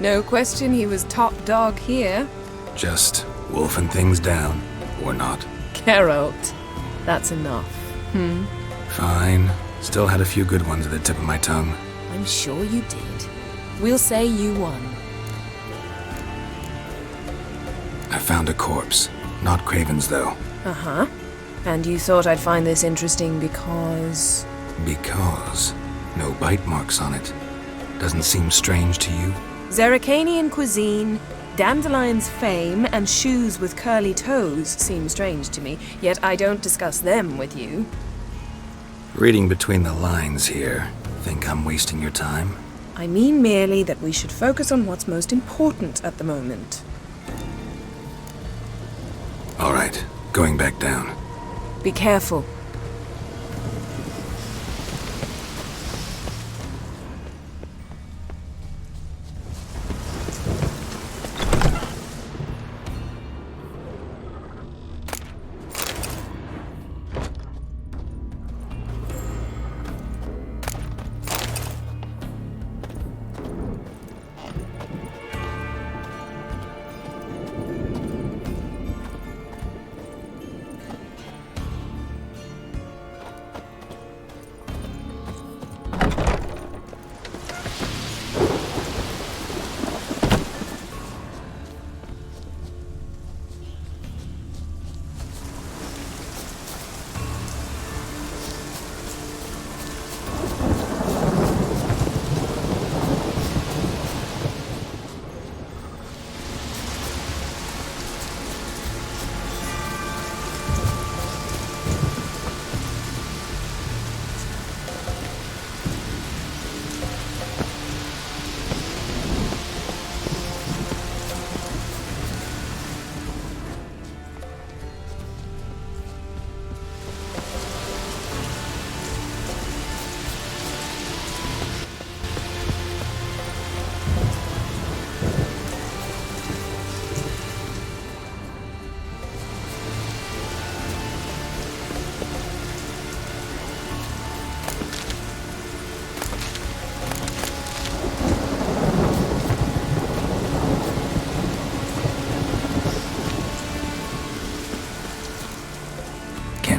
No question he was top dog here. Just wolfing things down, or not. Geralt, that's enough. Fine. Still had a few good ones at the tip of my tongue. I'm sure you did. We'll say you won. I found a corpse. Not Craven's, though. Uh-huh. And you thought I'd find this interesting because... Because no bite marks on it. Doesn't seem strange to you? Zerrikanian cuisine, Dandelion's fame, and shoes with curly toes seem strange to me, yet I don't discuss them with you. Reading between the lines here, think I'm wasting your time? I mean merely that we should focus on what's most important at the moment. All right, going back down. Be careful.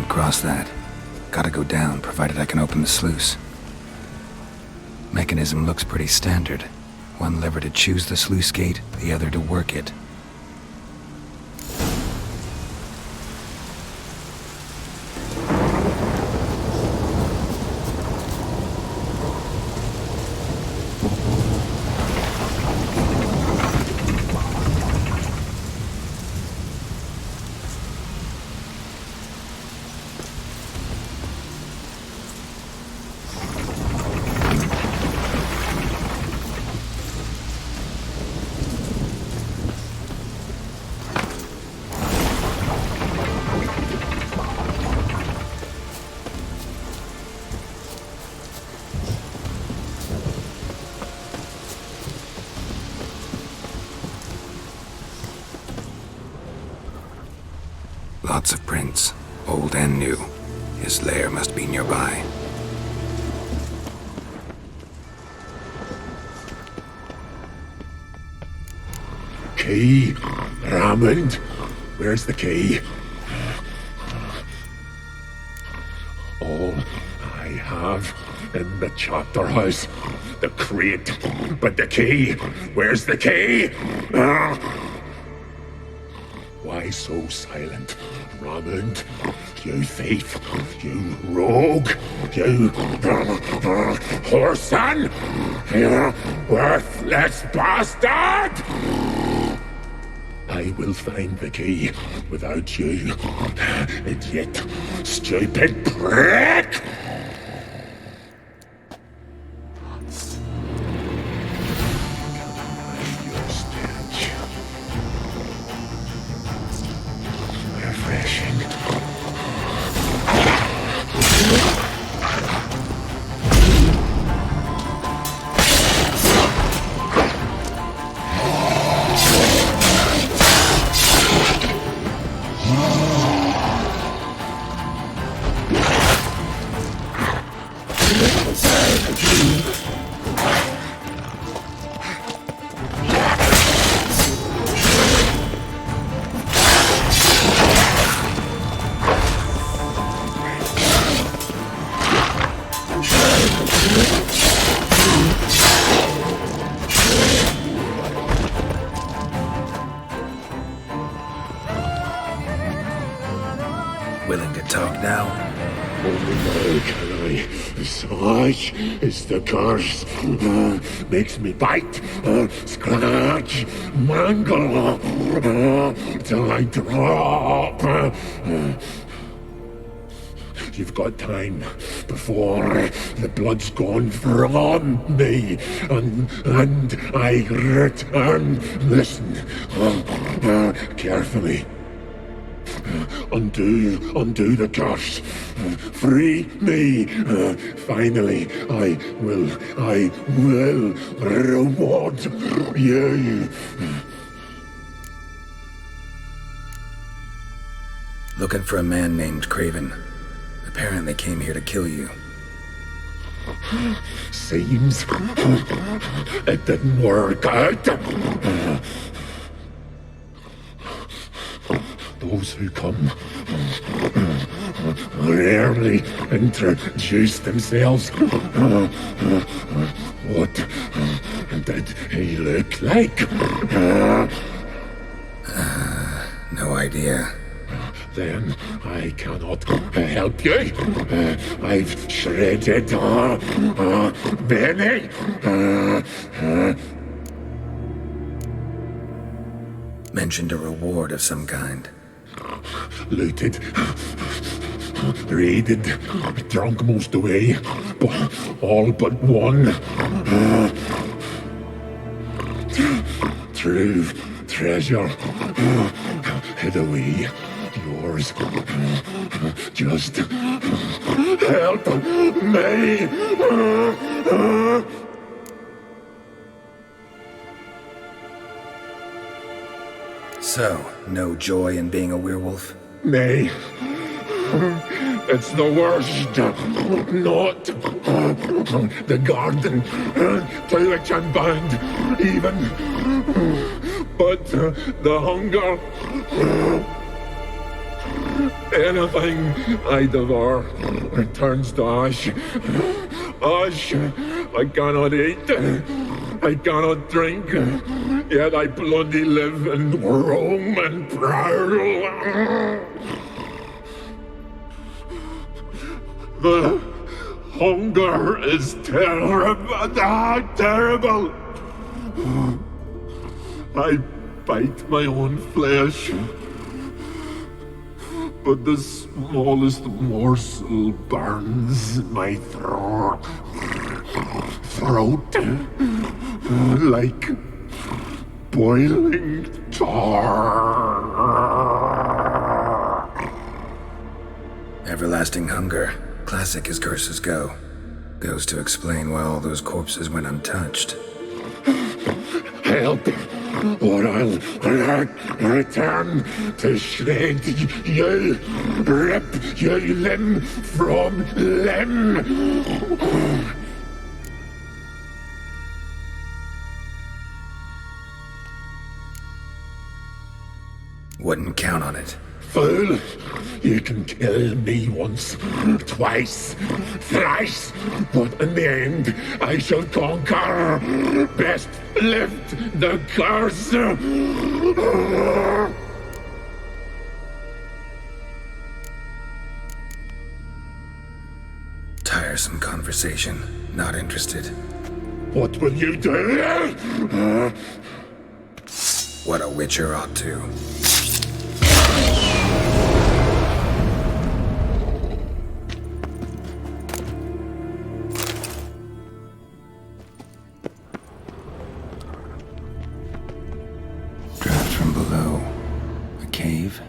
Cross that. Gotta go down, provided I can open the sluice. Mechanism looks pretty standard. One lever to choose the sluice gate, the other to work it. Lots of prints, old and new. His lair must be nearby. Key? Raymond? Where's the key? All I have in the chapter house. The crate. But the key? Where's the key? Why so silent, Raymond? You thief, you rogue, you whoreson, you worthless bastard! I will find the key without you, idiot, stupid prick! flesh is the curse. Makes me bite, scratch, mangle, till I drop. You've got time before the blood's gone from me, and I return. Listen, carefully. Undo the curse. Free me. Finally, I will reward you. Looking for a man named Craven. Apparently came here to kill you. Seems it didn't work out. Those who come rarely introduce themselves. What did he look like? No idea. Then I cannot help you. I've shredded many. Mentioned a reward of some kind. Looted, raided, drunk most away, all but one. True treasure hid away. Yours. Just help me. So, no joy in being a werewolf? Nay. It's the worst. Not the garden to which I'm bound, even. But the hunger. Anything I devour returns to ash. Ash I cannot eat. I cannot drink. Yet I bloody live and roam and prowl. The hunger is terrible. Terrible. I bite my own flesh. But the smallest morsel burns my throat like boiling tar. Everlasting hunger. Classic as curses go. Goes to explain why all those corpses went untouched. Help, or I'll return to shred you, rip you limb from limb. Wouldn't count on it. Fool, you can kill me once, twice, thrice, but in the end, I shall conquer. Best lift the curse. Tiresome conversation. Not interested. What will you do? What a witcher ought to. Draft from below. A cave.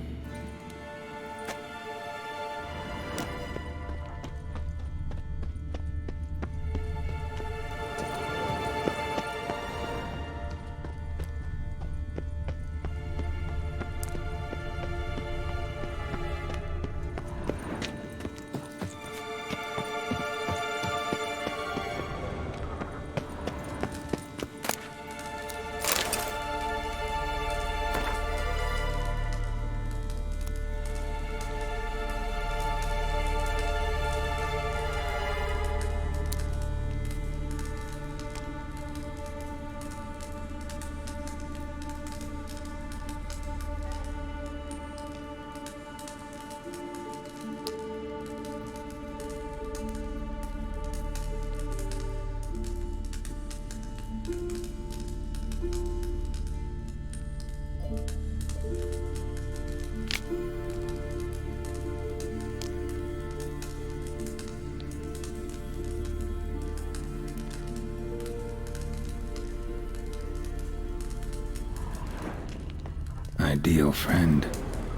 deal, friend.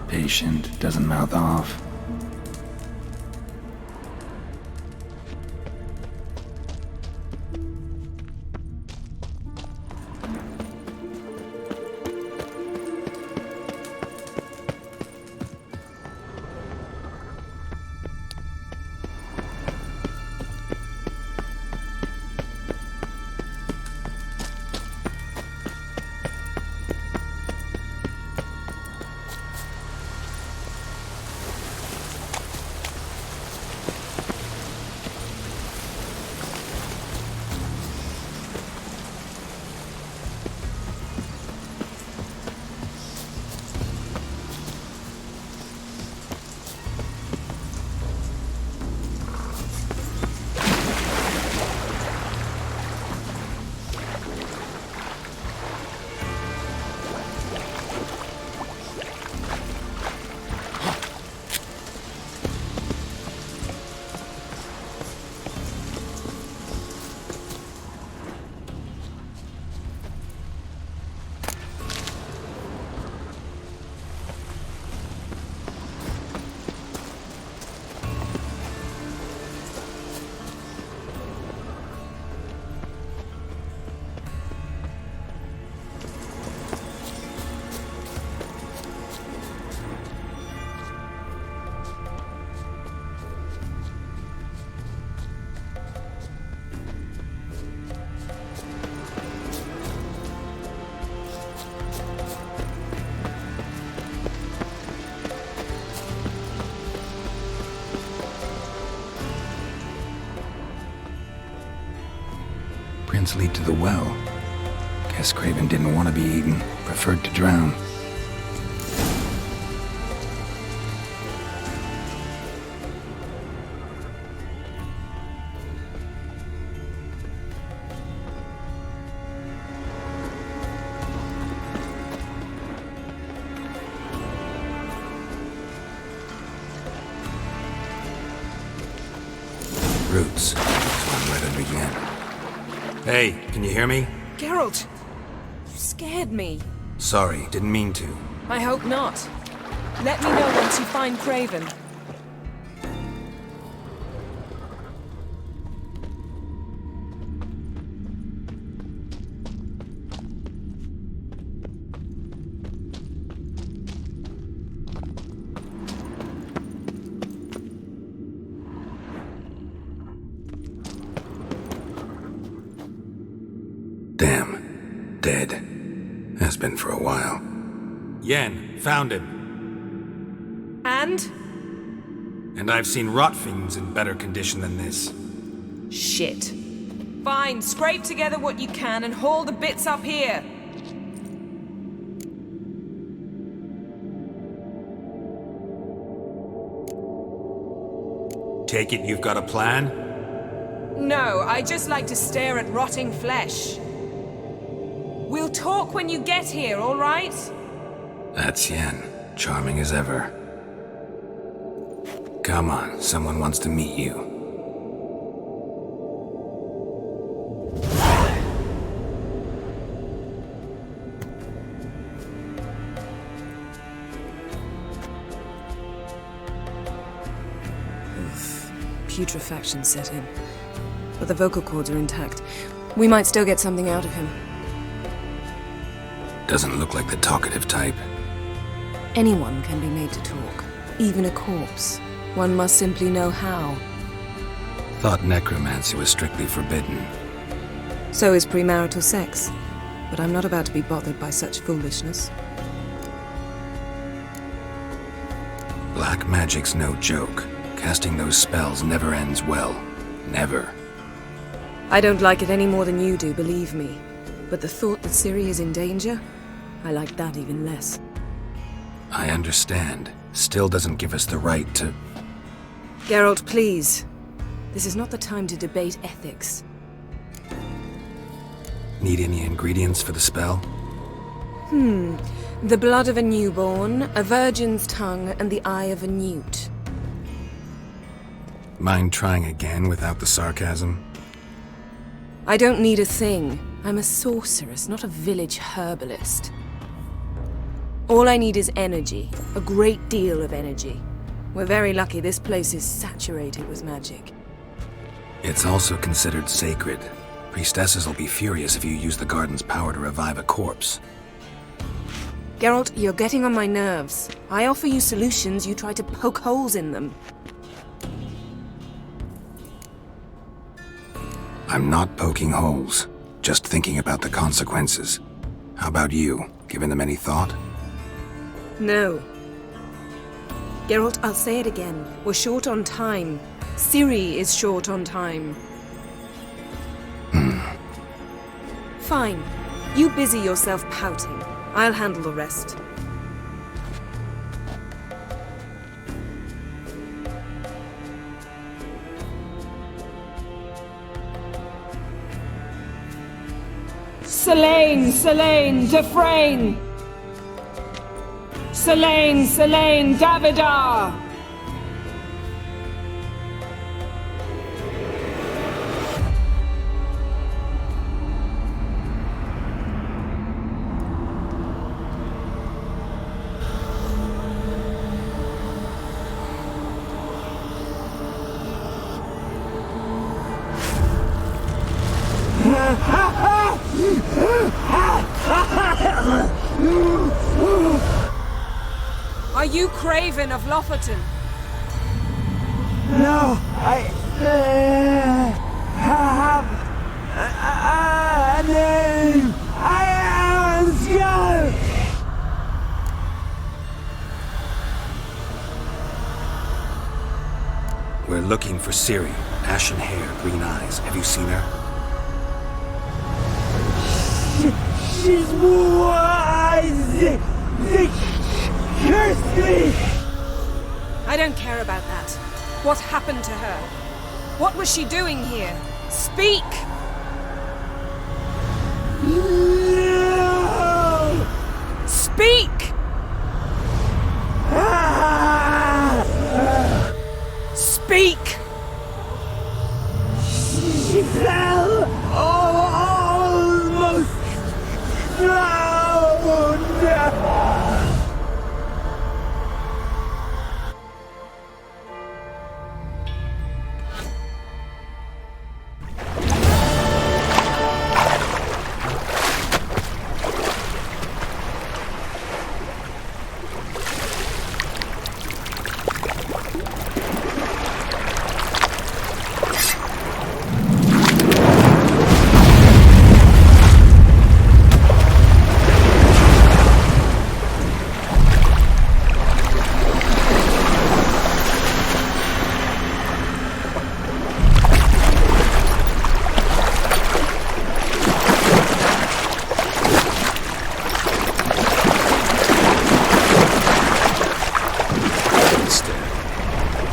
Patient, doesn't mouth off. Prints lead to the well. Guess Craven didn't want to be eaten, preferred to drown. Roots. Swim right under Yen. Hey, can you hear me? Geralt! You scared me. Sorry, didn't mean to. I hope not. Let me know once you find Craven. Damn. Dead. Has been for a while. Yen, found him. And? And I've seen rot fiends in better condition than this. Shit. Fine, scrape together what you can and haul the bits up here. Take it you've got a plan? No, I just like to stare at rotting flesh. We'll talk when you get here, all right? That's Yen. Charming as ever. Come on, someone wants to meet you. Putrefaction set in. But the vocal cords are intact. We might still get something out of him. Doesn't look like the talkative type. Anyone can be made to talk. Even a corpse. One must simply know how. Thought necromancy was strictly forbidden. So is premarital sex. But I'm not about to be bothered by such foolishness. Black magic's no joke. Casting those spells never ends well. Never. I don't like it any more than you do, believe me. But the thought that Ciri is in danger? I like that even less. I understand. Still doesn't give us the right to... Geralt, please. This is not the time to debate ethics. Need any ingredients for the spell? The blood of a newborn, a virgin's tongue, and the eye of a newt. Mind trying again without the sarcasm? I don't need a thing. I'm a sorceress, not a village herbalist. All I need is energy. A great deal of energy. We're very lucky this place is saturated with magic. It's also considered sacred. Priestesses will be furious if you use the garden's power to revive a corpse. Geralt, you're getting on my nerves. I offer you solutions, you try to poke holes in them. I'm not poking holes, just thinking about the consequences. How about you? Given them any thought? No. Geralt, I'll say it again. We're short on time. Ciri is short on time. Fine. You busy yourself pouting. I'll handle the rest. Selene, Selene, Dufresne! Selene, Selene, Davidar! Are you Craven of Lofoten? No, I have a name. I am Skjal. We're looking for Ciri. Ashen hair, green eyes. Have you seen her? She's wise. They cursed me. I don't care about that. What happened to her? What was she doing here? Speak! No! Speak! Speak! She fell almost drowned.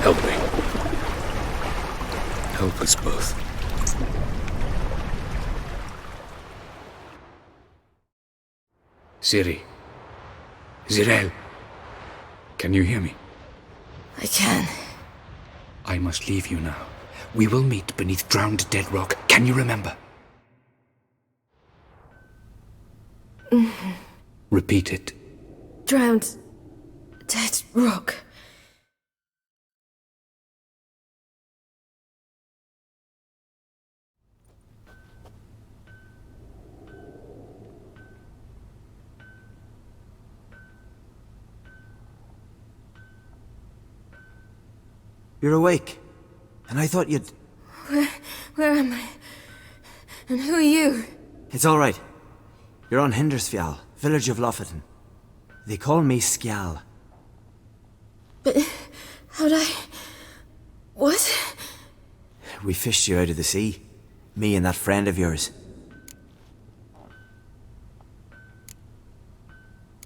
Help me. Help us both. Ciri. Zirael. Can you hear me? I can. I must leave you now. We will meet beneath drowned dead rock. Can you remember? Repeat it. Drowned. Dead rock. You're awake. And I thought you'd... Where am I? And who are you? It's all right. You're on Hindersfjall, village of Lofoten. They call me Skjal. But how'd I... What? We fished you out of the sea. Me and that friend of yours.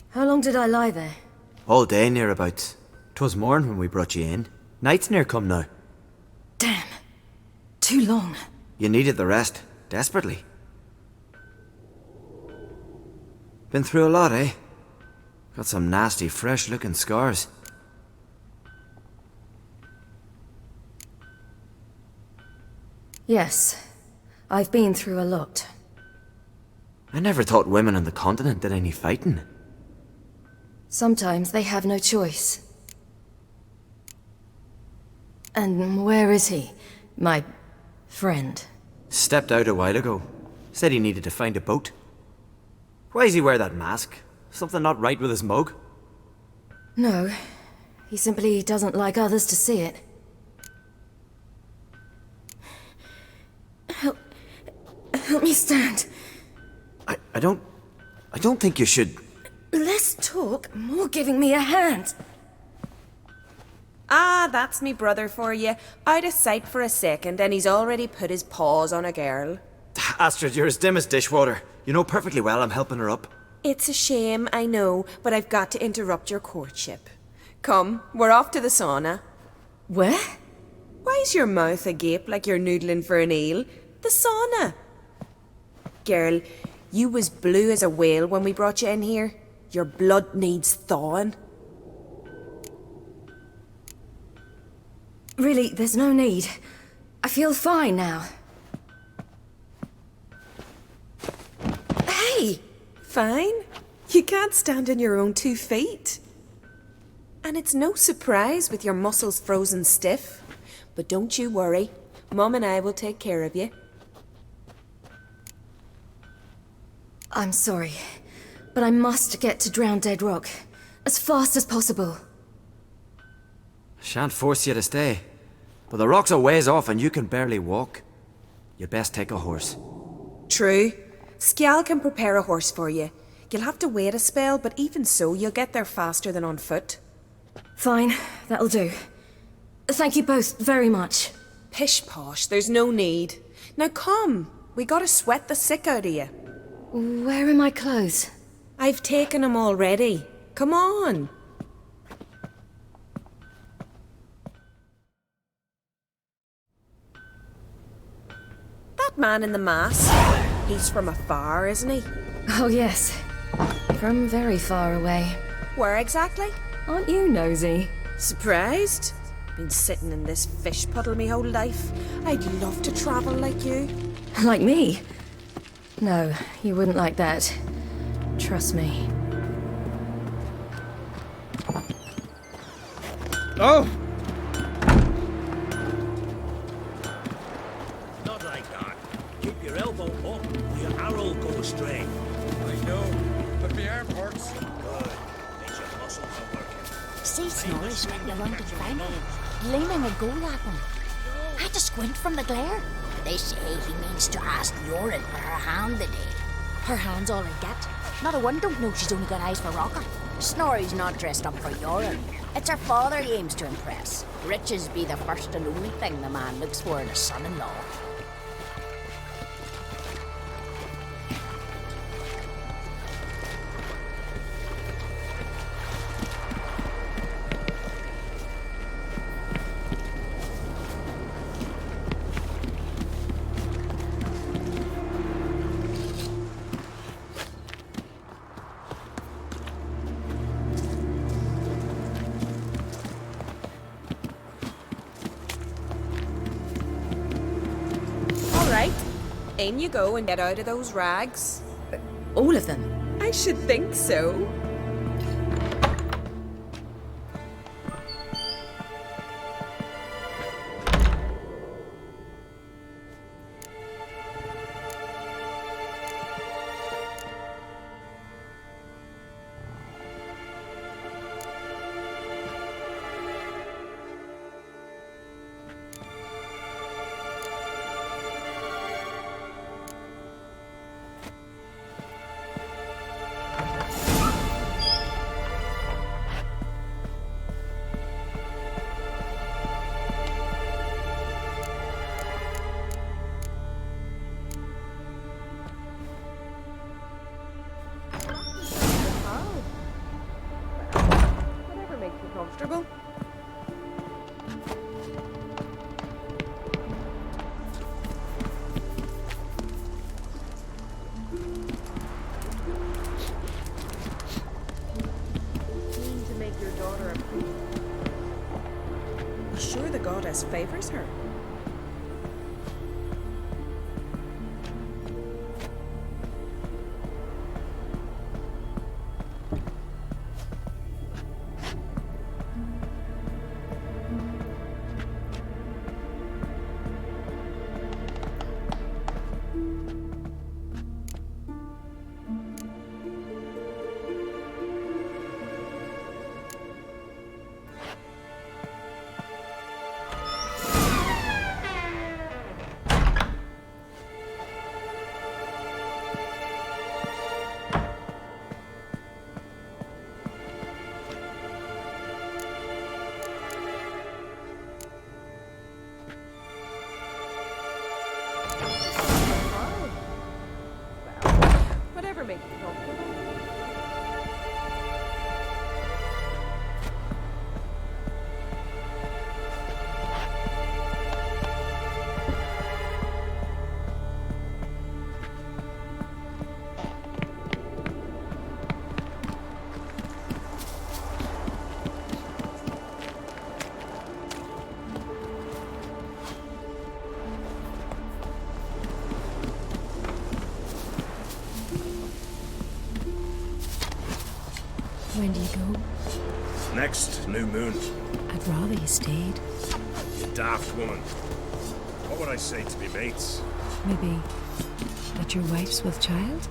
How long did I lie there? All day nearabouts. 'Twas morn when we brought you in. Night's near come now. Damn. Too long. You needed the rest. Desperately. Been through a lot, eh? Got some nasty, fresh-looking scars. Yes. I've been through a lot. I never thought women on the continent did any fighting. Sometimes they have no choice. And where is he? My friend. Stepped out a while ago. Said he needed to find a boat. Why does he wear that mask? Something not right with his mug? No. He simply doesn't like others to see it. Help me stand. I don't think you should... Less talk, more giving me a hand. Ah, that's me brother for you. Out of sight for a second, and he's already put his paws on a girl. Astrid, you're as dim as dishwater. You know perfectly well I'm helping her up. It's a shame, I know, but I've got to interrupt your courtship. Come, we're off to the sauna. Where? Why's your mouth agape like you're noodling for an eel? The sauna. Girl, you was blue as a whale when we brought you in here. Your blood needs thawing. Really, there's no need. I feel fine now. Hey! Fine? You can't stand on your own 2 feet. And it's no surprise with your muscles frozen stiff. But don't you worry. Mum and I will take care of you. I'm sorry, but I must get to Drowned Dead Rock as fast as possible. Shan't force you to stay. But the rock's a ways off and you can barely walk. You'd best take a horse. True. Skjal can prepare a horse for you. You'll have to wait a spell, but even so, you'll get there faster than on foot. Fine, that'll do. Thank you both very much. Pish-posh, there's no need. Now come, we gotta sweat the sick out of you. Where are my clothes? I've taken them already. Come on. That man in the mask, he's from afar, isn't he? Oh yes, from very far away. Where exactly? Aren't you nosy? Surprised? Been sitting in this fish puddle me whole life. I'd love to travel like you. Like me? No, you wouldn't like that. Trust me. Oh! Not like that. Keep your elbow up, or your arrow will go astray. I know, but my arm hurts. Good. Means your muscles are working. See, Snorri's you're on to find him, gleaming a goal at them. I had to squint from the glare. They say he means to ask Yoren for her hand today. Her hand's all I get. Not a one don't know she's only got eyes for Rocker. Snorri's not dressed up for Yoren. It's her father he aims to impress. Riches be the first and only thing the man looks for in a son-in-law. In you go and get out of those rags. All of them? I should think so. Comfortable? Keen to make your daughter a priest. Sure the goddess favors her. When do you go? Next new moon. I'd rather you stayed. You daft woman. What would I say to me mates? Maybe that your wife's with child?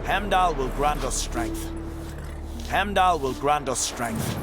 Heimdall will grant us strength. Heimdall will grant us strength.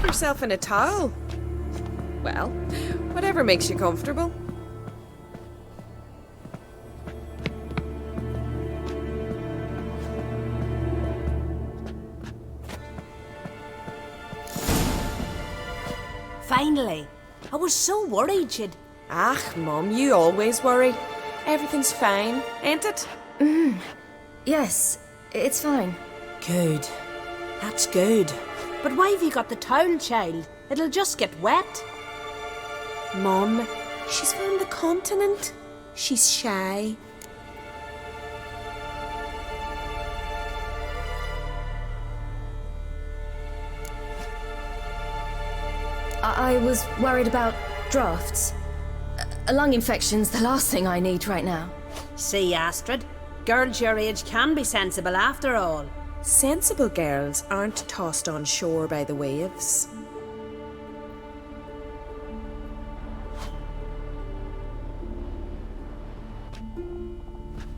Yourself in a towel. Well, whatever makes you comfortable. Finally. I was so worried you'd... Ach, Mum, you always worry. Everything's fine, ain't it? Yes, it's fine. Good. That's good. But why have you got the towel, child? It'll just get wet. Mum, she's from the continent. She's shy. I was worried about drafts. A lung infection's the last thing I need right now. See, Astrid, girls your age can be sensible after all. Sensible girls aren't tossed on shore by the waves.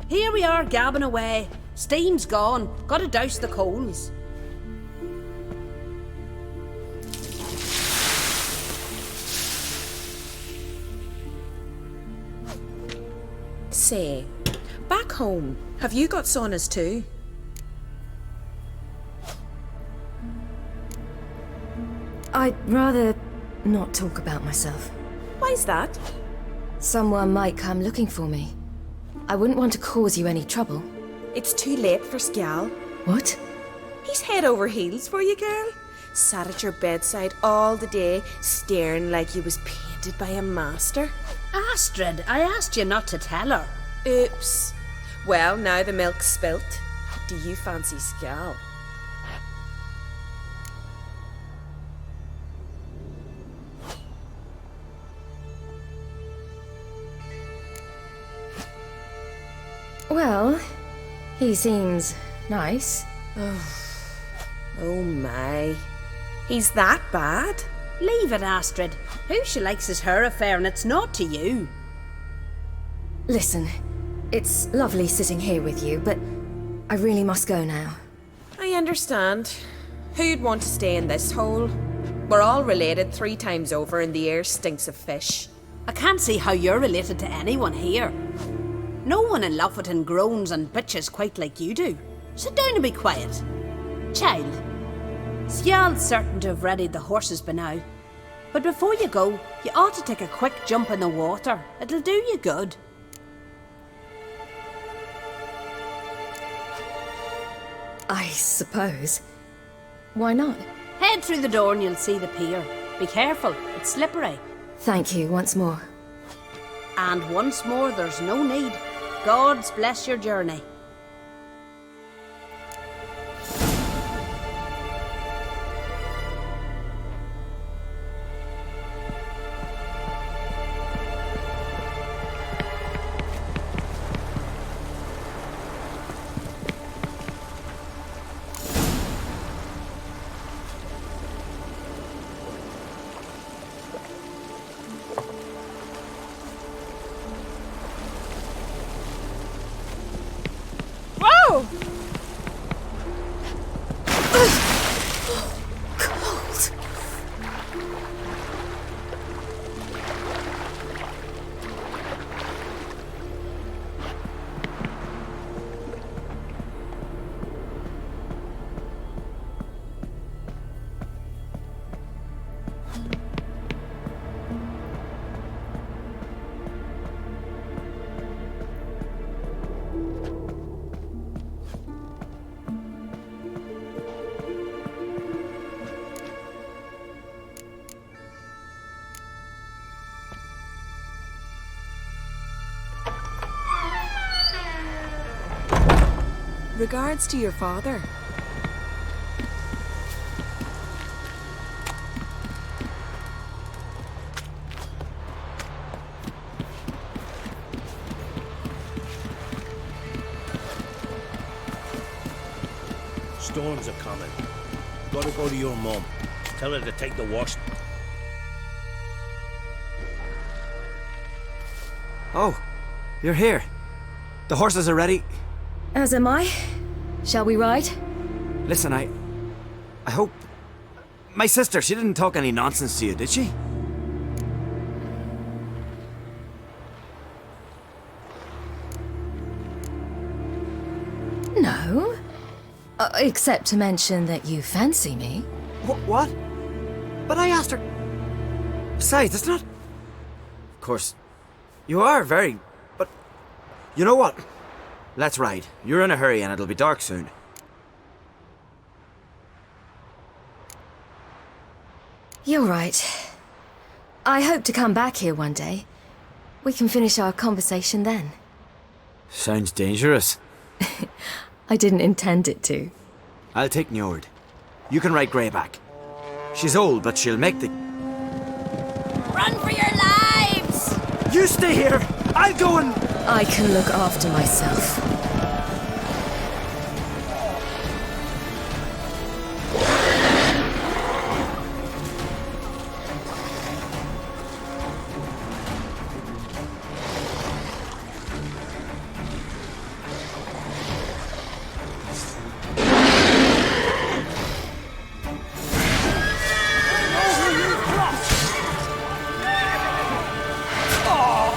Here we are gabbing away. Steam's gone. Gotta douse the coals. Say, back home, have you got saunas too? I'd rather not talk about myself. Why's that? Someone might come looking for me. I wouldn't want to cause you any trouble. It's too late for Skjal. What? He's head over heels for you, girl. Sat at your bedside all the day, staring like you was painted by a master. Astrid, I asked you not to tell her. Oops. Well, now the milk's spilt. Do you fancy Skjal? Well, he seems nice. Oh my. He's that bad? Leave it, Astrid. Who she likes is her affair and it's not to you. Listen, it's lovely sitting here with you, but I really must go now. I understand. Who'd want to stay in this hole? We're all related 3 times over and the air stinks of fish. I can't see how you're related to anyone here. No one in Lofoten groans and bitches quite like you do. Sit down and be quiet. Child, Skjal's certain to have readied the horses by now. But before you go, you ought to take a quick jump in the water. It'll do you good. I suppose. Why not? Head through the door and you'll see the pier. Be careful, it's slippery. Thank you once more. And once more, there's no need. Gods bless your journey. Whoa! Regards to your father. Storms are coming. Gotta go to your mum. Tell her to take the worst. Oh, you're here. The horses are ready. As am I. Shall we ride? Listen, I hope... My sister, she didn't talk any nonsense to you, did she? No. Except to mention that you fancy me. What? But I asked her... Besides, it's not... Of course, you are very... But... You know what? Let's ride. You're in a hurry and it'll be dark soon. You're right. I hope to come back here one day. We can finish our conversation then. Sounds dangerous. I didn't intend it to. I'll take Njord. You can ride Greyback. She's old, but she'll make the... Run for your lives! You stay here! I'll go and... I can look after myself. Ah!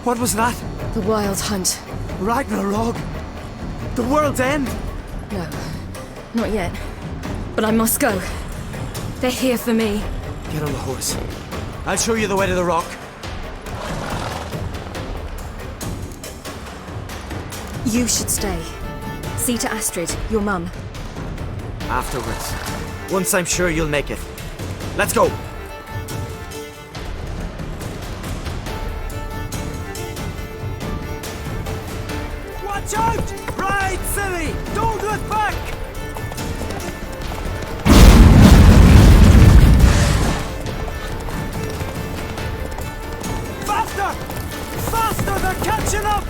What was that? The Wild Hunt. Ragnarok? The world's end? No, not yet. But I must go. They're here for me. Get on the horse. I'll show you the way to the rock. You should stay. See to Astrid, your mum. Afterwards. Once I'm sure you'll make it. Let's go! Watch out! Ride, silly! Don't look back! Faster! Faster! They're catching up!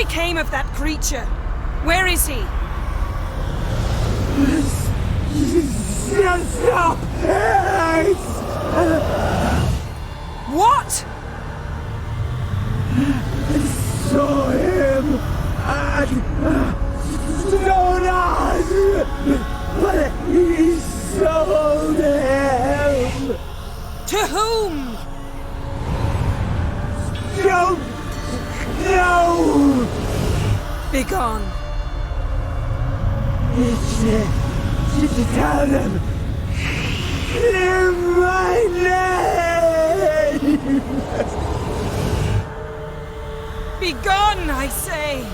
became of that creature? Where is he? What? Saw him at Stonas, but he sold him. To whom? Don't know. Begone. To tell them. Clear my name. Begone, I say!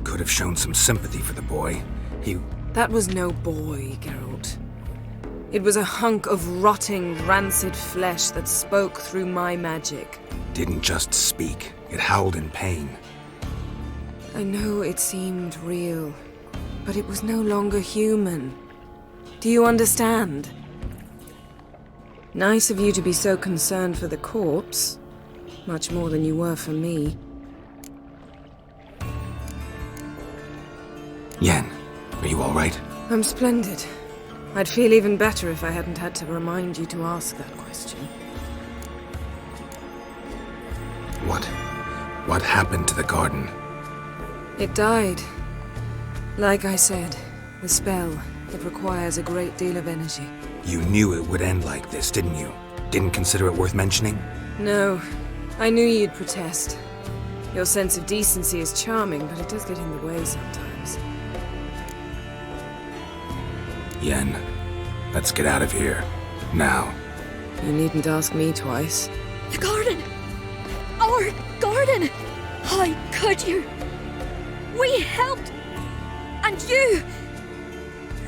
Could have shown some sympathy for the boy. That was no boy, Geralt. It was a hunk of rotting, rancid flesh that spoke through my magic. Didn't just speak. It howled in pain. I know it seemed real, but it was no longer human. Do you understand? Nice of you to be so concerned for the corpse. Much more than you were for me. Yen, are you all right? I'm splendid. I'd feel even better if I hadn't had to remind you to ask that question. What happened to the garden? It died. Like I said, the spell, it requires a great deal of energy. You knew it would end like this, didn't you? Didn't consider it worth mentioning? No. I knew you'd protest. Your sense of decency is charming, but it does get in the way sometimes. Yen, let's get out of here. Now. You needn't ask me twice. The garden! Our garden! How could you? We helped! And you!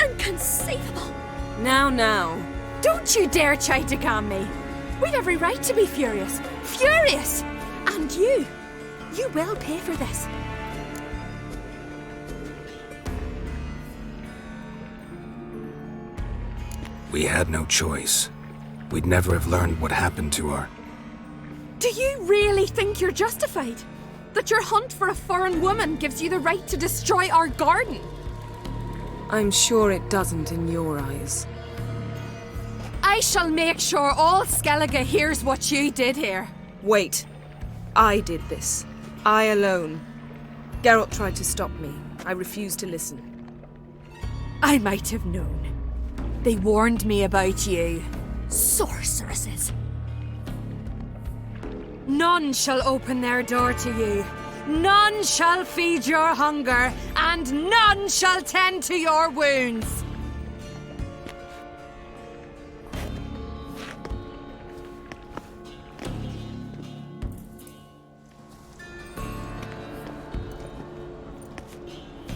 Inconceivable! Now. Don't you dare try to calm me! We've every right to be furious! Furious! And you will pay for this. We had no choice. We'd never have learned what happened to her. Do you really think you're justified? That your hunt for a foreign woman gives you the right to destroy our garden? I'm sure it doesn't in your eyes. I shall make sure all Skellige hears what you did here. Wait. I did this. I alone. Geralt tried to stop me. I refused to listen. I might have known. They warned me about you. Sorceresses. None shall open their door to you. None shall feed your hunger, and none shall tend to your wounds.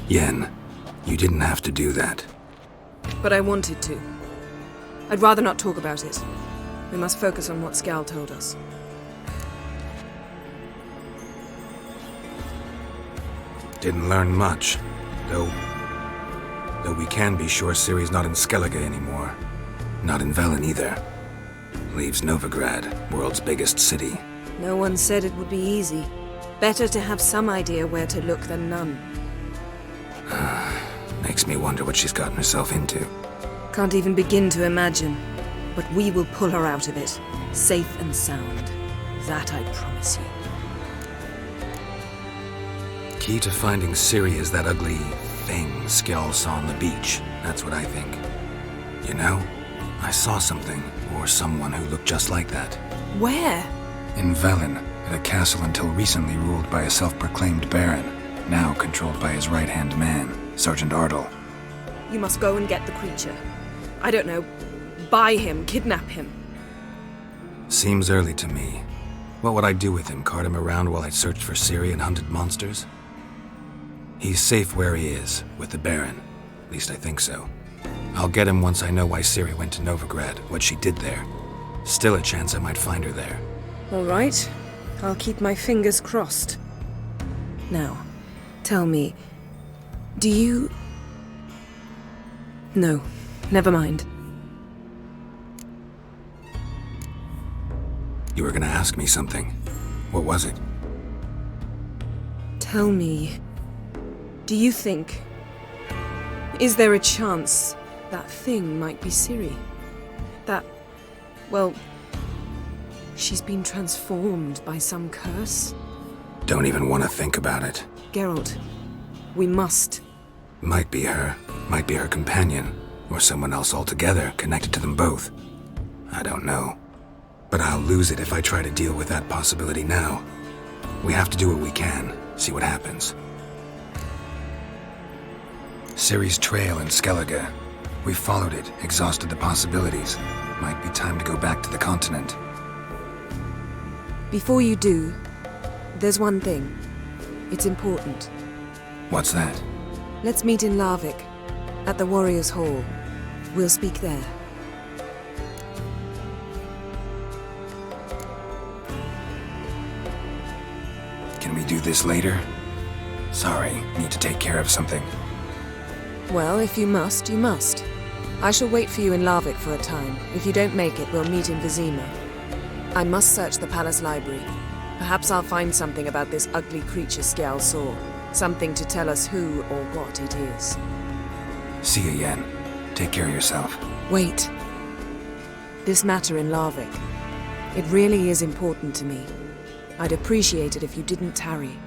Yen, you didn't have to do that. But I wanted to. I'd rather not talk about it. We must focus on what Skal told us. Didn't learn much, though we can be sure Ciri's not in Skellige anymore. Not in Velen either. Leaves Novigrad, world's biggest city. No one said it would be easy. Better to have some idea where to look than none. Makes me wonder what she's gotten herself into. Can't even begin to imagine. But we will pull her out of it. Safe and sound. That I promise you. Key to finding Ciri is that ugly thing Skjall saw on the beach. That's what I think. You know, I saw something, or someone who looked just like that. Where? In Velen, at a castle until recently ruled by a self-proclaimed baron. now controlled by his right-hand man, Sergeant Ardle. You must go and get the creature. I don't know, buy him, kidnap him. Seems early to me. What would I do with him? Cart him around while I searched for Ciri and hunted monsters? He's safe where he is, with the Baron. At least I think so. I'll get him once I know why Ciri went to Novigrad, what she did there. Still a chance I might find her there. All right. I'll keep my fingers crossed. Now, tell me, do you... No, never mind. You were gonna ask me something. What was it? Tell me, do you think... Is there a chance that thing might be Ciri? That... well... she's been transformed by some curse? Don't even want to think about it. Geralt, we must. Might be her. Might be her companion. Or someone else altogether, connected to them both. I don't know. But I'll lose it if I try to deal with that possibility now. We have to do what we can, see what happens. Ciri's trail in Skellige. We followed it, exhausted the possibilities. Might be time to go back to the continent. Before you do, there's one thing. It's important. What's that? Let's meet in Larvik, at the Warriors' Hall. We'll speak there. Can we do this later? Sorry, need to take care of something. Well, if you must, you must. I shall wait for you in Larvik for a time. If you don't make it, we'll meet in Vizima. I must search the palace library. Perhaps I'll find something about this ugly creature Skjal saw. Something to tell us who or what it is. See you, Yen. Take care of yourself. Wait. This matter in Larvik. It really is important to me. I'd appreciate it if you didn't tarry.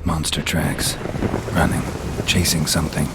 Monster tracks. Running. Chasing something.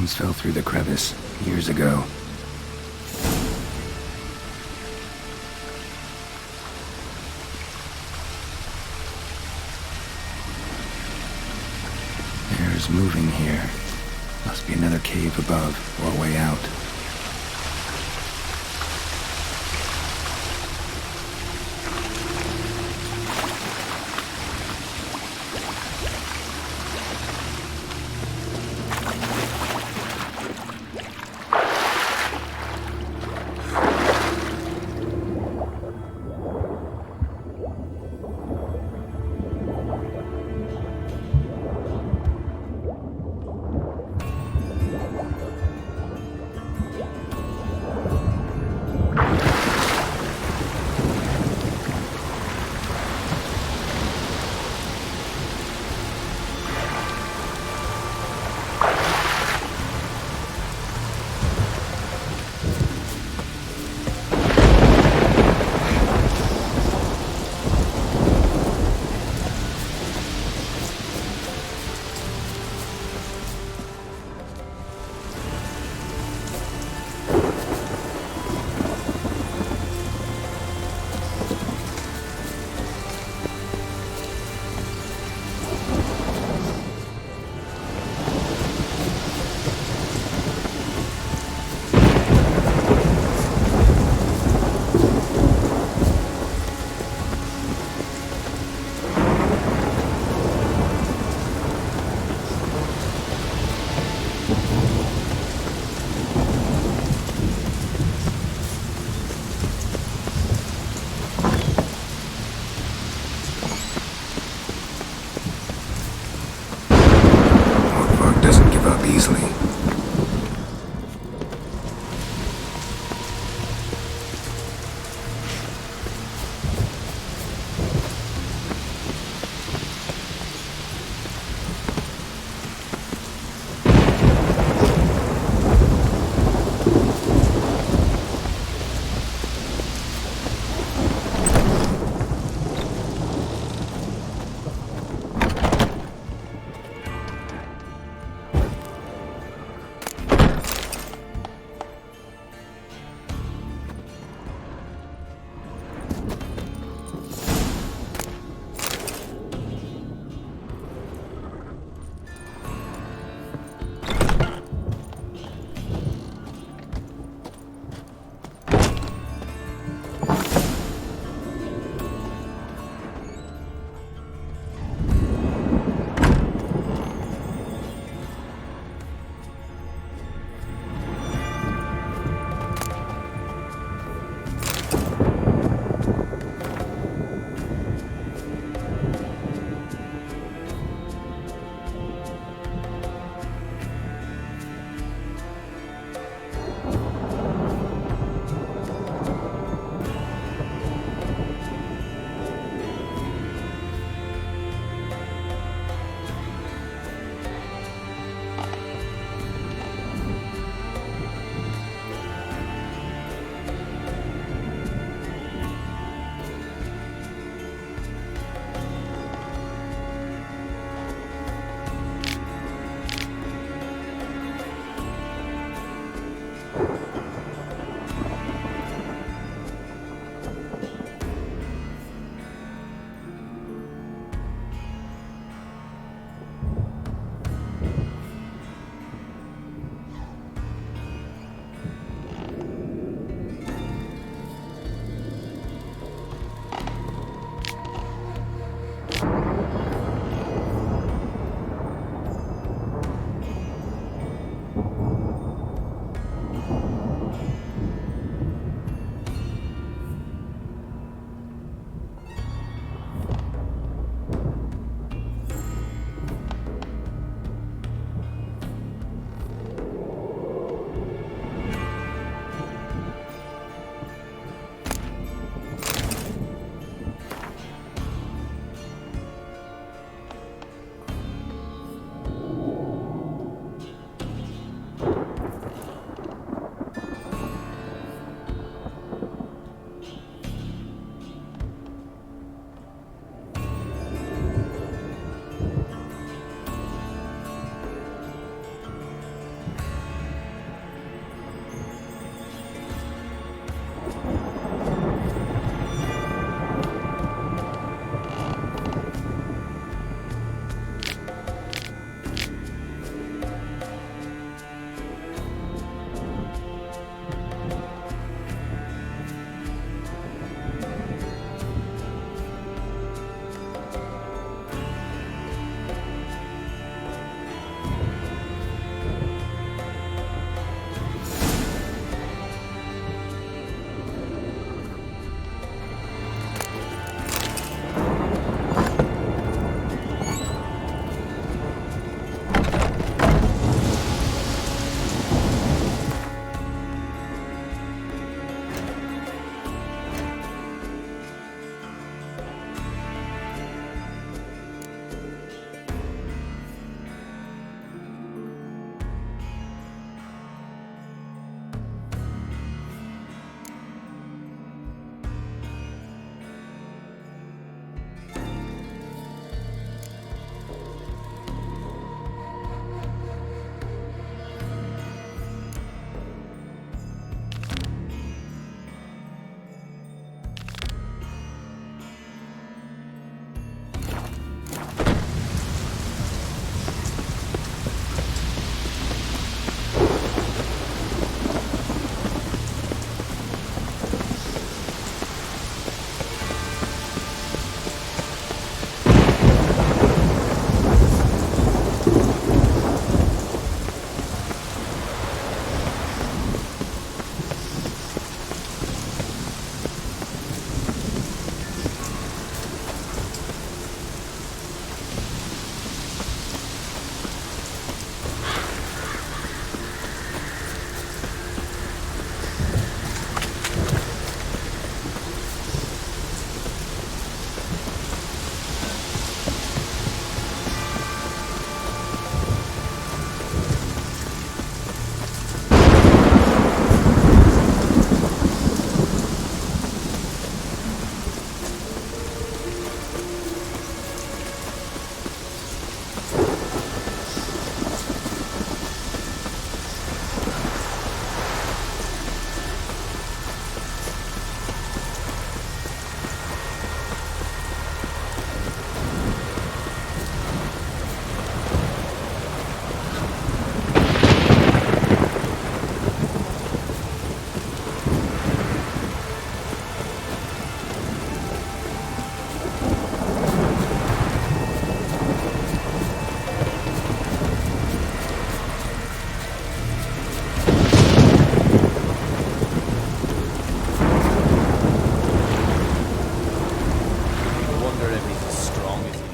stones fell through the crevice years ago. Air's moving here. Must be another cave above, or a way out.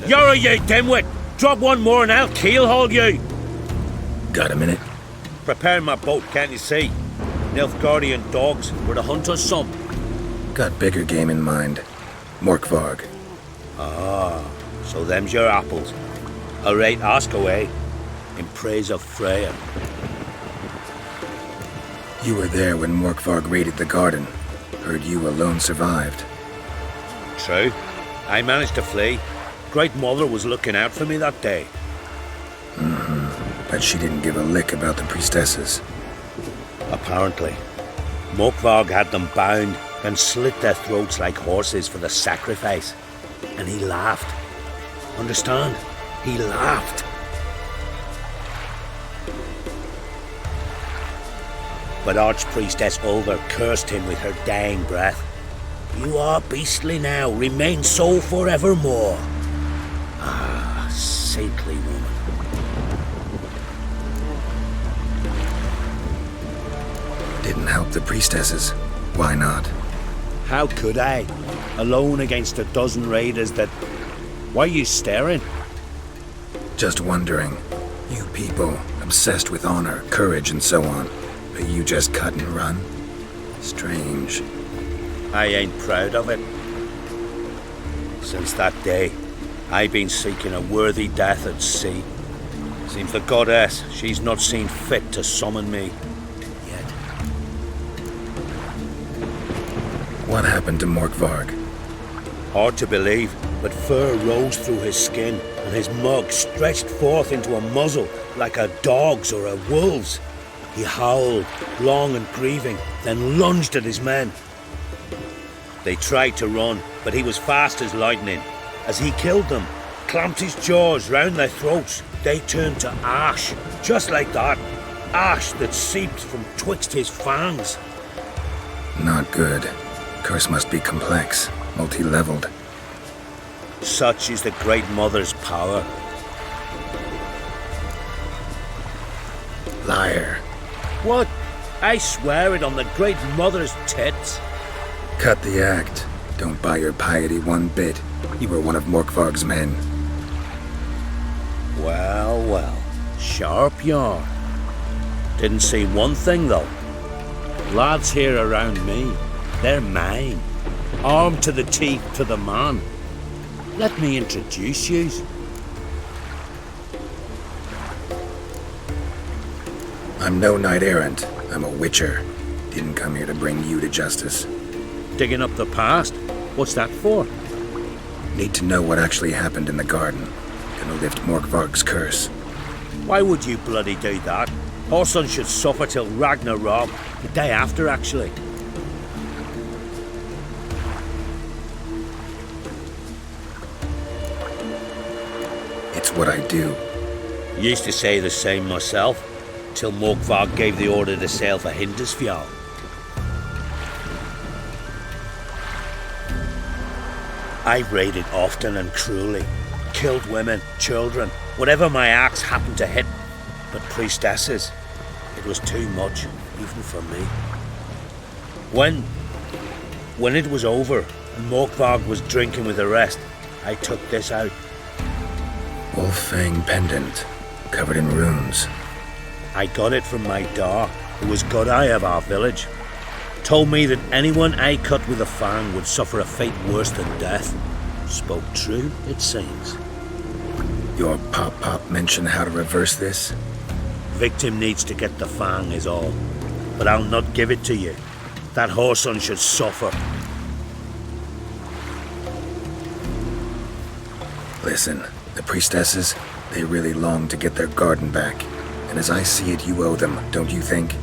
You're you dimwit! Drop one more and I'll keelhaul you! Got a minute? Preparing my boat, can't you see? Nilfgaardian dogs were to hunt us some. Got bigger game in mind. Morkvarg. Ah, so them's your apples. Alright, ask away. In praise of Freya. You were there when Morkvarg raided the garden. Heard you alone survived. True. I managed to flee. Great Mother was looking out for me that day. But she didn't give a lick about the priestesses. Apparently. Morkvarg had them bound and slit their throats like horses for the sacrifice. And he laughed. Understand? He laughed. But Archpriestess Ulver cursed him with her dying breath. You are beastly now, remain so forevermore. Ah, saintly woman. Didn't help the priestesses. Why not? How could I? Alone against a dozen raiders that... Why are you staring? Just wondering. You people, obsessed with honor, courage, and so on. But you just cut and run? Strange. I ain't proud of it. Since that day, I've been seeking a worthy death at sea. Seems the goddess, she's not seen fit to summon me. What happened to Morkvarg? Hard to believe, but fur rose through his skin, and his mug stretched forth into a muzzle like a dog's or a wolf's. He howled, long and grieving, then lunged at his men. They tried to run, but he was fast as lightning. As he killed them, clamped his jaws round their throats, they turned to ash, just like that. Ash that seeped from twixt his fangs. Not good. Curse must be complex, multi-leveled. Such is the Great Mother's power. Liar. What? I swear it on the Great Mother's tits. Cut the act. Don't buy your piety one bit. You were one of Morkvarg's men. Well, well. Sharp yarn. Didn't see one thing, though. Lads here around me, they're mine. Armed to the teeth to the man. Let me introduce yous. I'm no knight-errant. I'm a witcher. Didn't come here to bring you to justice. Digging up the past? What's that for? Need to know what actually happened in the garden. Gonna lift Morkvarg's curse. Why would you bloody do that? Our son should suffer till Ragnarok. The day after, actually. It's what I do. Used to say the same myself, till Morkvarg gave the order to sail for Hindisfjall. I've raided often and cruelly, killed women, children, whatever my axe happened to hit. But priestesses, it was too much, even for me. When it was over and Morkvarg was drinking with the rest, I took this out. Wolf-fang pendant, covered in runes. I got it from my da, who was godai of our village. Told me that anyone I cut with a fang would suffer a fate worse than death. Spoke true, it seems. Your pop-pop mentioned how to reverse this? Victim needs to get the fang is all. But I'll not give it to you. That whoreson should suffer. Listen, the priestesses, they really long to get their garden back. And as I see it, you owe them, don't you think?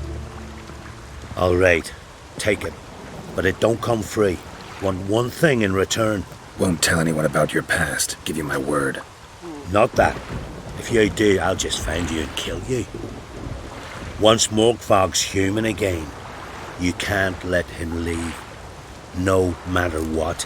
All right, take it. But it don't come free. Want one thing in return. Won't tell anyone about your past, give you my word. Not that. If you do, I'll just find you and kill you. Once Morkvarg's human again, you can't let him leave. No matter what.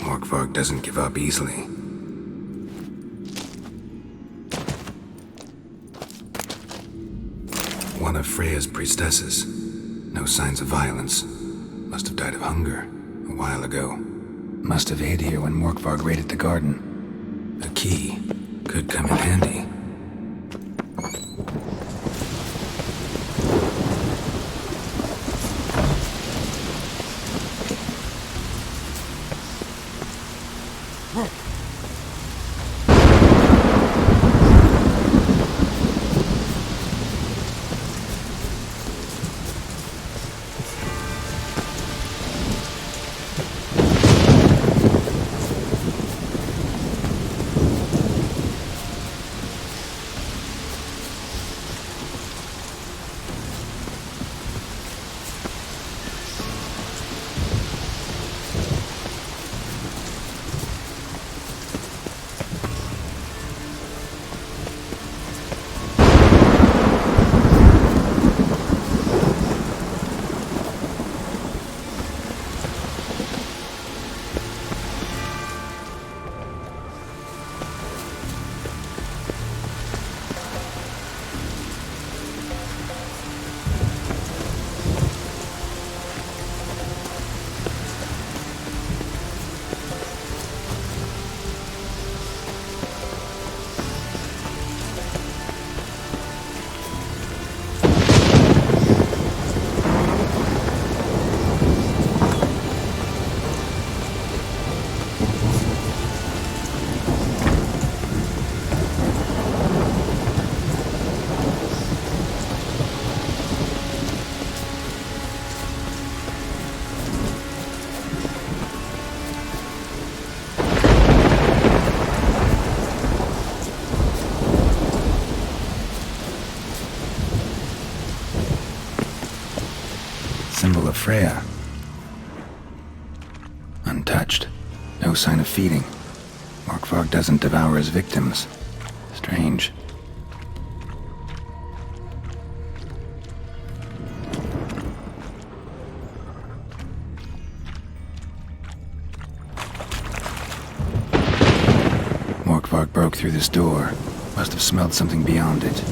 Morkvarg doesn't give up easily. One of Freya's priestesses. No signs of violence. Must have died of hunger a while ago. Must have hid here when Morkvarg raided the garden. A key could come in handy. Symbol of Freya. Untouched. No sign of feeding. Morkvarg doesn't devour his victims. Strange. Morkvarg broke through this door. Must have smelled something beyond it.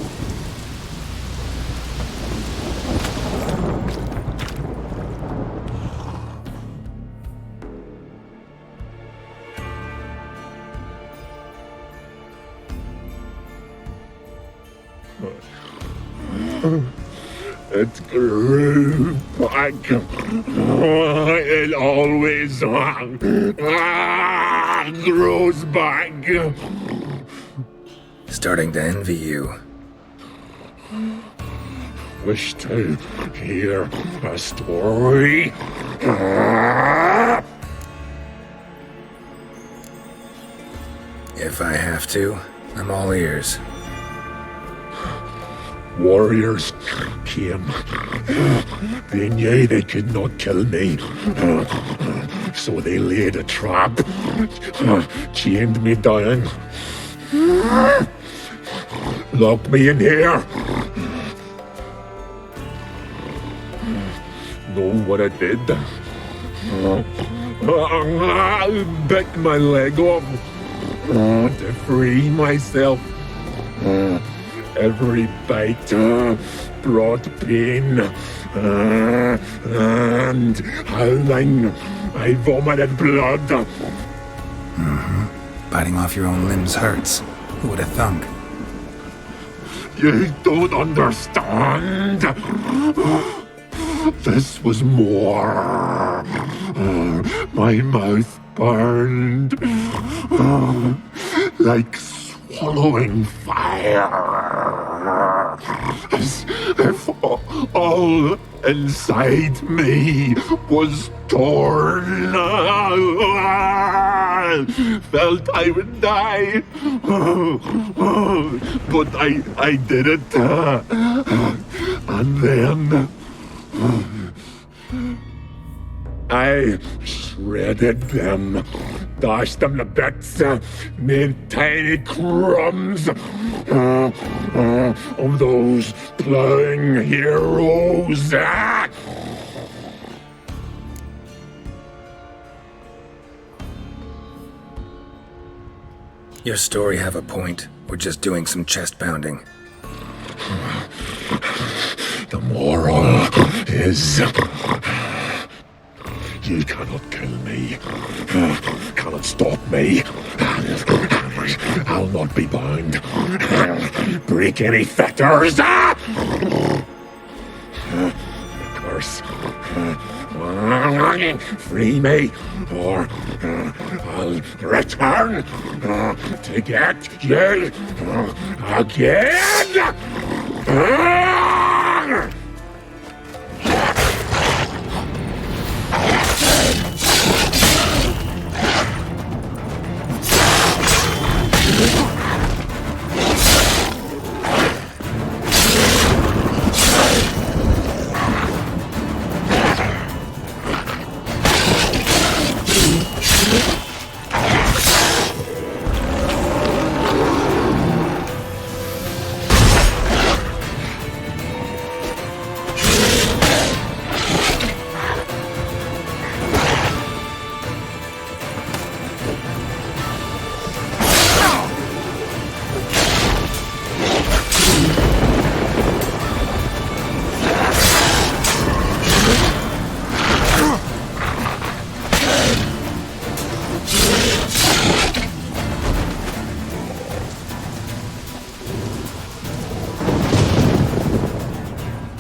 It grew back. It always grows back. Starting to envy you. Wish to hear a story? If I have to, I'm all ears. Warriors came. They knew they could not kill me. So they laid a trap. Chained me down. Locked me in here. Know what I did? Bit my leg off to free myself. Every bite brought pain, and howling, I vomited blood. Biting off your own limbs hurts. Who would have thunk? You don't understand. This was more. My mouth burned like swallowing fire, as if all inside me was torn. Felt I would die, but I did it, and then I shredded them, dashed them to bits, made tiny crumbs of those plowing heroes. Your story have a point. We're just doing some chest pounding. The moral is... You cannot kill me. Cannot stop me. I'll not be bound. Break any fetters. Curse. Free me, or I'll return to get you again.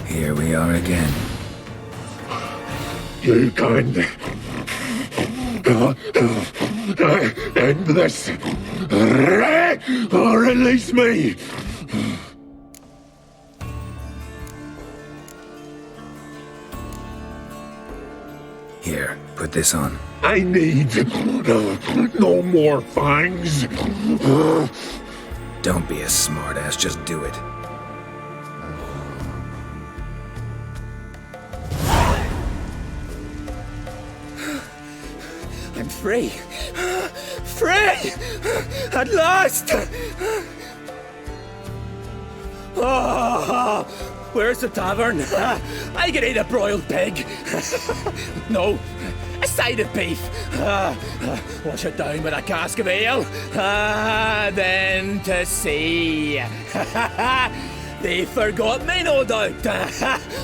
Here we are again. You can end this, or release me. Here, put this on. I need no more fangs. Don't be a smartass, just do it. I'm free. Free! At last! Oh, where's the tavern? I can eat a broiled pig. No, a side of beef. Wash it down with a cask of ale. Then to sea. They forgot me, no doubt.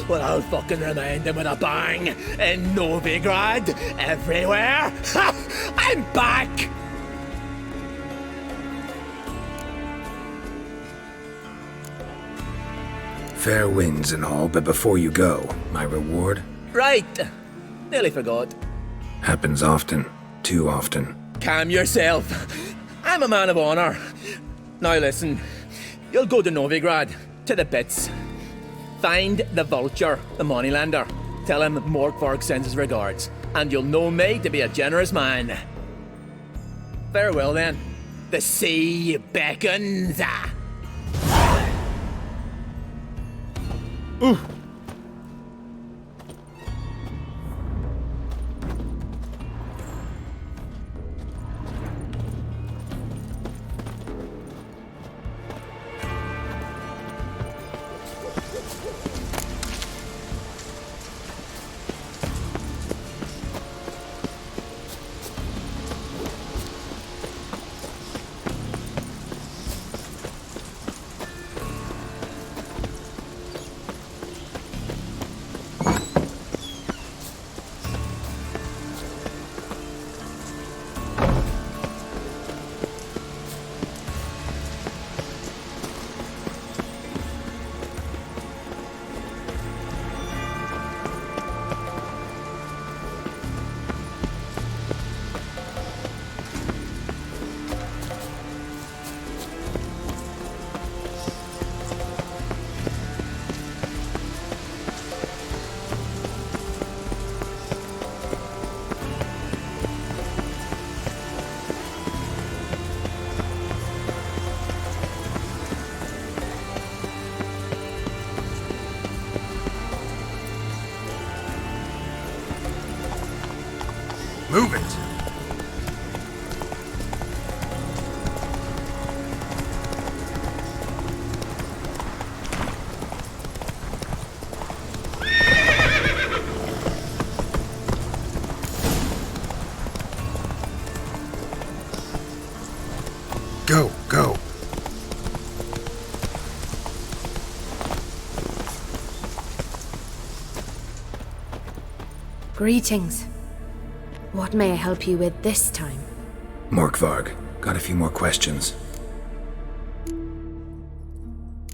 Well, I'll fucking remind them with a bang. In Novigrad, everywhere. I'm back! Fair winds and all, but before you go, my reward? Right. Nearly forgot. Happens often. Too often. Calm yourself. I'm a man of honor. Now listen. You'll go to Novigrad. To the bits. Find the Vulture, the moneylender. Tell him Morkvarg sends his regards, and you'll know me to be a generous man. Farewell then. The sea beckons. Ooh. Move it! Go, go. Greetings. What may I help you with this time? Morkvarg, got a few more questions.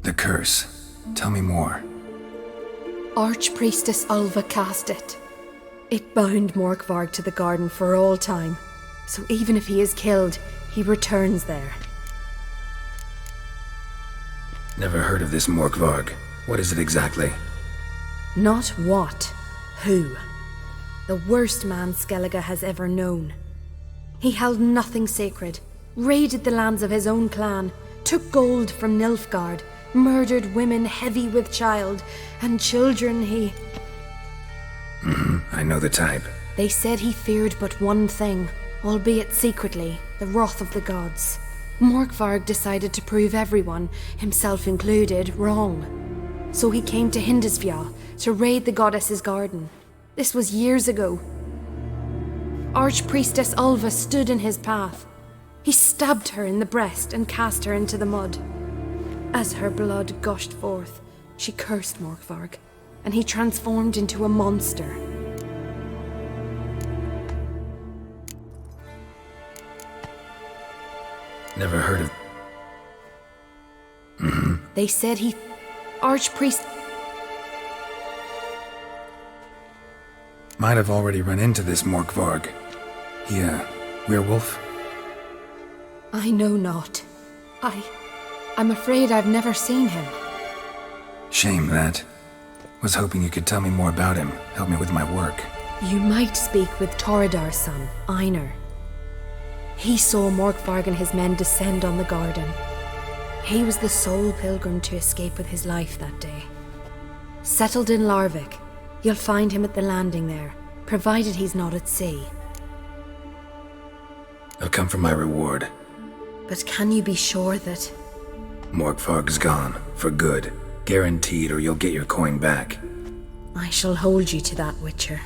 The curse. Tell me more. Archpriestess Ulva cast it. It bound Morkvarg to the garden for all time. So even if he is killed, he returns there. Never heard of this Morkvarg. What is it exactly? Not what, who. The worst man Skellige has ever known. He held nothing sacred, raided the lands of his own clan, took gold from Nilfgaard, murdered women heavy with child, and children he... I know the type. They said he feared but one thing, albeit secretly, the wrath of the gods. Morkvarg decided to prove everyone, himself included, wrong. So he came to Hindisfjall to raid the goddess's garden. This was years ago. Archpriestess Ulva stood in his path. He stabbed her in the breast and cast her into the mud. As her blood gushed forth, she cursed Morkvarg, and he transformed into a monster. Never heard of... They said he... Archpriest... Might have already run into this Morkvarg. He, werewolf? I know not. I'm afraid I've never seen him. Shame that. Was hoping you could tell me more about him, help me with my work. You might speak with Toradar's son, Einar. He saw Morkvarg and his men descend on the garden. He was the sole pilgrim to escape with his life that day. Settled in Larvik, you'll find him at the landing there, provided he's not at sea. I'll come for my reward. But can you be sure that... Morkvarg's gone, for good. Guaranteed, or you'll get your coin back. I shall hold you to that, Witcher.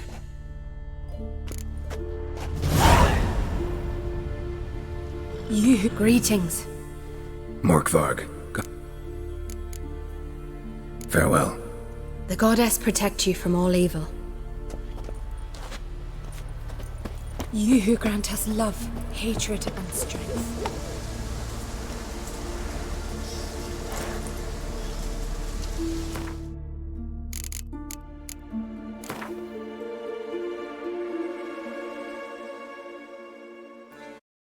You, greetings. Morkvarg. Farewell. The goddess protect you from all evil. You who grant us love, hatred, and strength.